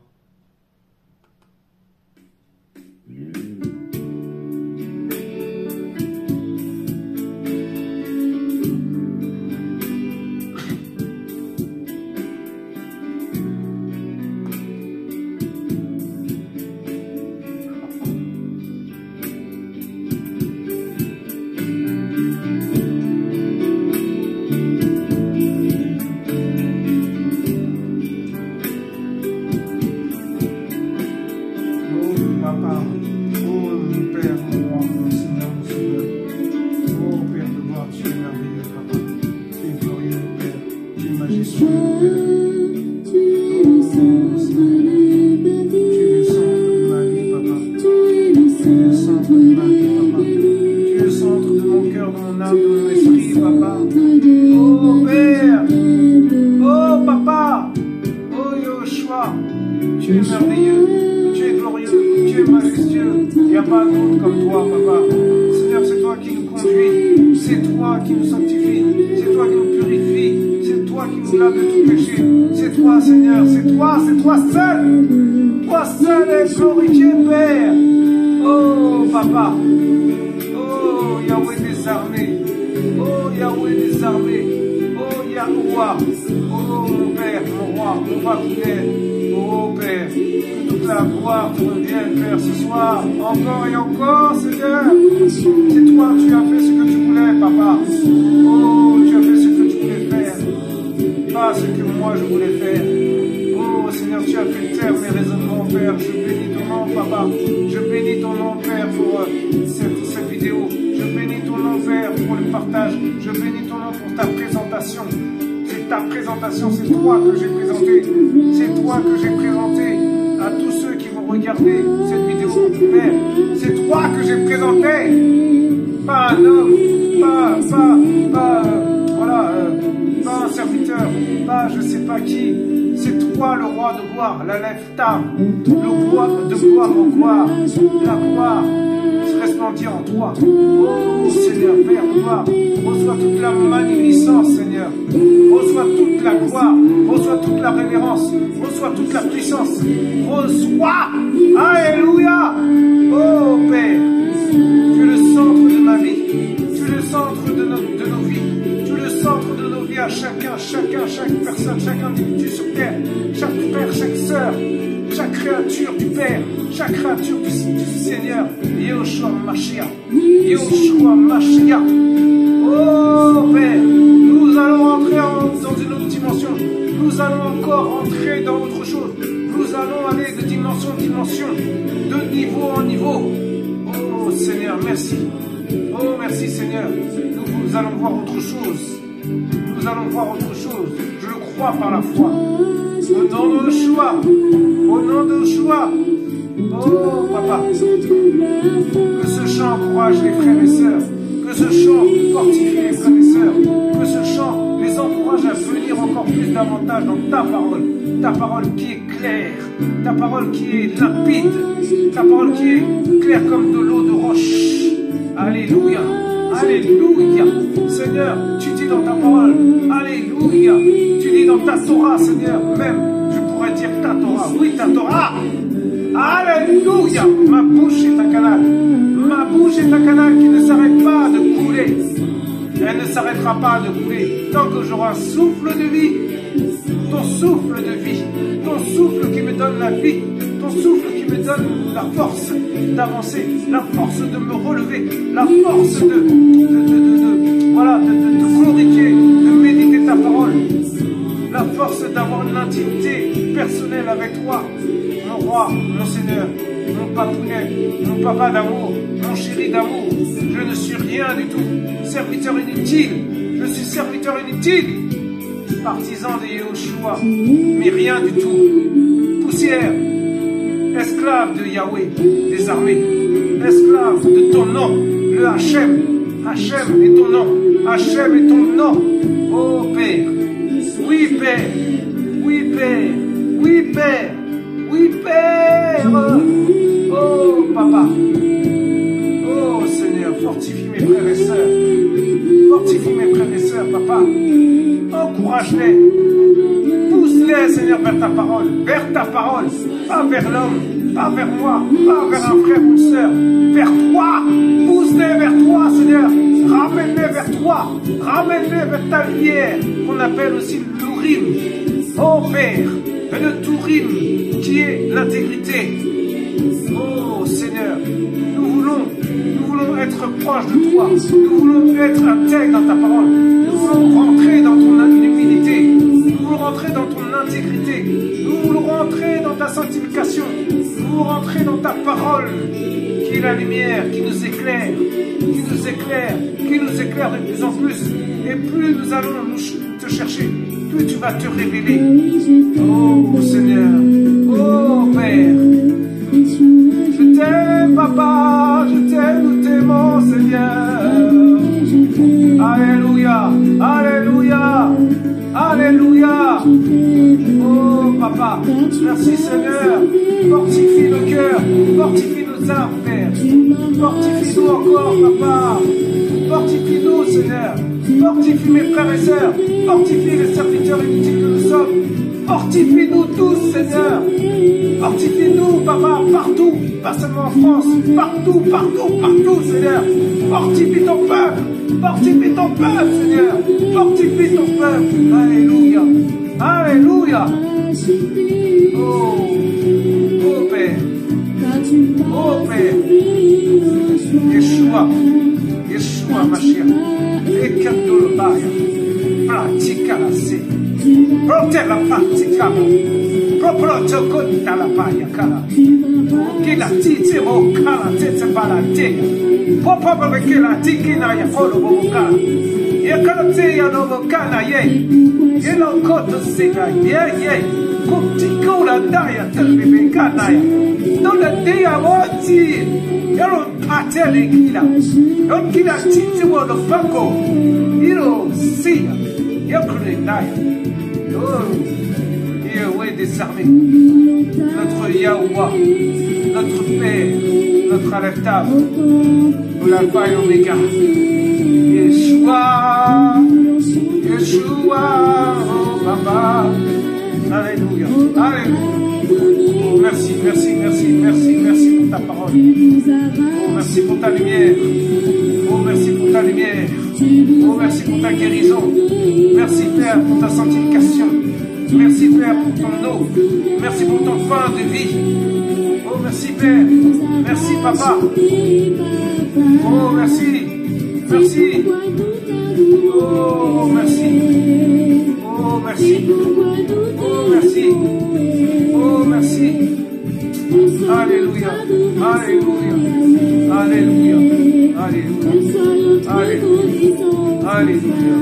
âme, dans nos esprits, papa. Oh Père, oh Papa, oh Yoshua, tu es merveilleux, tu es glorieux, tu es majestueux. Il n'y a pas d'autre comme toi, papa. Seigneur, c'est toi qui nous conduis, c'est toi qui nous sanctifie, c'est toi qui nous purifie, c'est toi qui nous lave de tout péché. C'est toi, Seigneur, c'est toi seul. Toi seul est glorifié, Père. Oh, Papa. Oh, Yahweh des armées. Oh, Yahweh des armées. Oh, Yahuwah. Oh, mon Père, mon roi, mon roi qui est. Oh, Père, que toute la gloire te revienne, Père, ce soir. Encore et encore, Seigneur. C'est toi, tu as fait ce que tu voulais, Papa. Oh, tu as fait ce que tu voulais faire. Pas ce que moi je voulais faire. Oh Seigneur, tu as fait taire mes raisonnements, Père. Je bénis ton nom, Papa. Je bénis ton nom, Père, pour cette vidéo. Je bénis ton nom, Père, pour le partage. Je bénis ton nom pour ta présentation. C'est ta présentation, c'est toi que j'ai présenté. C'est toi que j'ai présenté à tous ceux qui vont regarder cette vidéo, Père. C'est toi que j'ai présenté. Pas un homme, pas un serviteur, pas je sais pas qui. C'est toi le roi de gloire, la lève-ta, le roi de gloire en gloire, la gloire se resplendit en toi. Oh Seigneur, Père, gloire, reçois toute la magnificence, Seigneur. Reçois toute la gloire, reçois toute la révérence, reçois toute la puissance. Reçois, alléluia. Oh Père, tu es le centre de ma vie, tu es le centre de nos vies. Centre de nos vies à chaque personne, chaque individu sur terre, chaque frère, chaque sœur, chaque créature du Père, chaque créature du Seigneur. Yoshua Mashiach, Yoshua Mashiach. Oh Père, nous allons entrer dans une autre dimension. Nous allons encore entrer dans autre chose. Nous allons aller de dimension en dimension, de niveau en niveau. Oh Seigneur, merci. Oh merci Seigneur. Nous allons voir autre chose. Nous allons voir autre chose. Je le crois par la foi. Au nom de Yeshua. Au nom de Yeshua. Oh, Papa. Que ce chant encourage les frères et sœurs. Que ce chant fortifie les frères et sœurs. Que ce chant les encourage à venir encore plus davantage dans ta parole. Ta parole qui est claire. Ta parole qui est limpide. Ta parole qui est claire comme de l'eau de roche. Alléluia. Alléluia. Seigneur, tu dis dans ta parole, alléluia. Tu dis dans ta Torah, Seigneur, même, je pourrais dire ta Torah. Oui, ta Torah. Alléluia. Ma bouche est un canal. Ma bouche est un canal qui ne s'arrête pas de couler. Elle ne s'arrêtera pas de couler tant que j'aurai un souffle de vie. Ton souffle de vie. Ton souffle qui me donne la vie. Ton souffle qui me donne la force d'avancer, la force de me relever, la force de glorifier, de méditer ta parole, la force d'avoir une intimité personnelle avec toi, mon roi, mon Seigneur, mon papounet, mon papa d'amour, mon chéri d'amour. Je ne suis rien du tout, serviteur inutile, je suis serviteur inutile, partisan de Yahushua, mais rien du tout, poussière. Esclave de Yahweh, des armées, esclave de ton nom, le Hachem. Hachem est ton nom, Hachem est ton nom. Oh Père, oui Père, oui Père, oui Père, oui Père. Oh Papa, oh Seigneur, fortifie mes frères et sœurs, fortifie mes frères et sœurs, Papa. Encourage-les. Pousse-les, Seigneur, vers ta parole, pas vers l'homme, pas vers moi, pas vers un frère ou une sœur, vers toi. Pousse-les vers toi, Seigneur. Ramène-les vers toi. Ramène-les vers ta lumière, qu'on appelle aussi l'Urim. Oh Père, le Turim, qui est l'intégrité. Oh Seigneur, nous voulons être proches de toi. Nous voulons être intègres dans ta parole. Nous voulons rentrer dans ton humilité. Nous voulons rentrer dans ton intégrité. Nous voulons rentrer dans ta sanctification. Nous voulons rentrer dans ta parole, qui est la lumière, qui nous éclaire, qui nous éclaire de plus en plus. Et plus nous allons te chercher, plus tu vas te révéler. Oh Seigneur, oh Père, je t'aime Papa, je t'aime, nous t'aimons Seigneur. Papa. Merci Seigneur. Fortifie nos cœurs, fortifie nos âmes, Père. Fortifie-nous encore, Papa. Fortifie-nous, Seigneur. Fortifie mes frères et sœurs. Fortifie les serviteurs inutiles que nous sommes. Fortifie-nous tous, Seigneur. Fortifie-nous, Papa, partout. Pas seulement en France. Partout, partout, partout, Seigneur. Fortifie ton peuple. Fortifie ton peuple, Seigneur. Fortifie ton peuple. Alléluia. Alléluia. Oh, oh Père. Oh Père. Yeshua. Yeshua Mashiach. Ekatolobaya. Pratica la se. Protela pratica. Proproto conta la paia cala. Che la tizia mo cala tezza palatea. Popo perché la ticina ya folo mo cala. E cala tia no mo cala ye. E lo coto siga ye. Contico la daia terbi canaia. Non la dia oggi. Ero patele kila. Non kila tizia mo lo fango. Iro sia. Io credaia. Yahweh des armées, notre Yahweh, notre Père, notre Alpha, l'Alpha et l'Oméga. Yeshua, Yeshua, oh Papa. Alléluia, Alléluia. Oh, merci, merci, merci, merci, merci pour ta parole. Oh, merci pour ta lumière. Oh, merci pour ta lumière. Oh, merci pour ta guérison. Merci, Père, pour ta sanctification. Merci, Père, pour ton eau. Merci pour ton pain de vie. Oh, merci, Père. Merci, Papa. Oh, merci. Merci. Oh, merci. Oh, merci. Oh, merci. Oh, merci. Alléluia. Alléluia. Alléluia. Alléluia. Alléluia. Alléluia.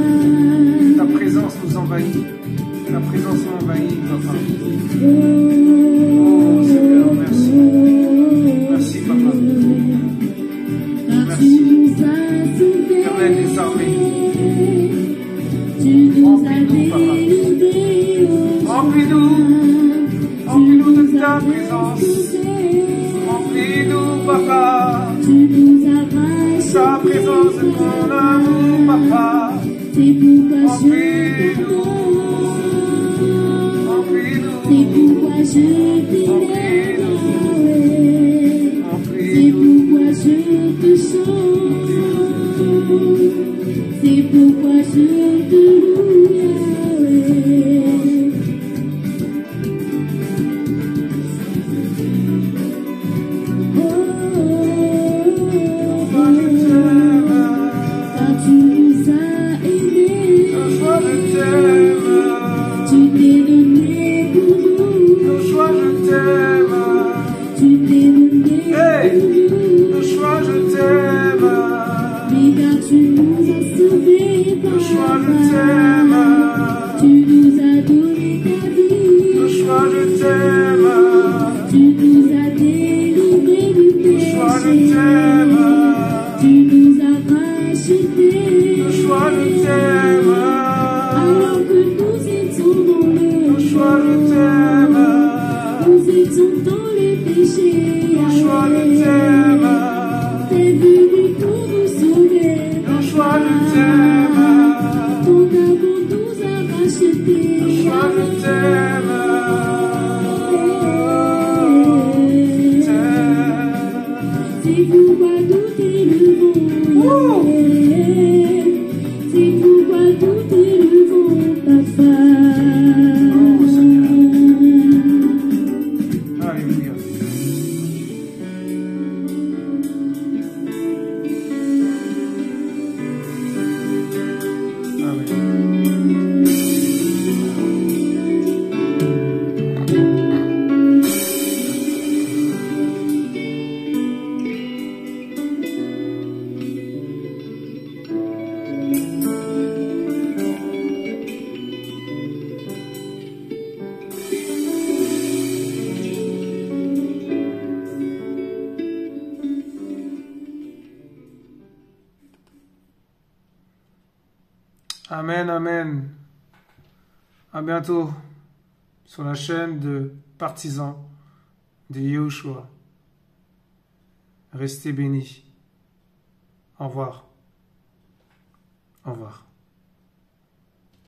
Ta présence nous envahit. Ta présence m'envahit, Papa. Oh Seigneur, merci. Merci, Papa. Merci. Éternel des armées. Remplis-nous, Papa. Remplis-nous. Remplis-nous de ta présence. Remplis-nous, Papa. Ta présence et ton amour, Papa. Remplis-nous. C'est pourquoi je t'aime, c'est pourquoi je te chante, c'est pourquoi je te loue. Car tu nous as aimés, tu t'es donné pour nous. Joshua, je t'aime. Tu t'es donné. Hey, Joshua, je t'aime. Mais car tu nous as sauvés par Joshua, la je t'aime. tu nous as donné ta vie. Joshua, je t'aime. Tu nous as délivrés du péché. Joshua, je t'aime. Tu nous as rachetés. Joshua, je t'aime. Alors que nous étions dans le Joshua, je t'aime. nous étions dans les péchés. Joshua, je t'aime. T'es venu pour nous sauver. Joshua, je t'aime. Ton amour nous a rachetés. Joshua, je t'aime. C'est pourquoi nous t'élevons. C'est pourquoi nous t'élevons, Papa. Oh Seigneur. Alléluia. Amen, amen. À bientôt. sur la chaîne de partisans de Yahushua. Restez bénis. Au revoir. Au revoir.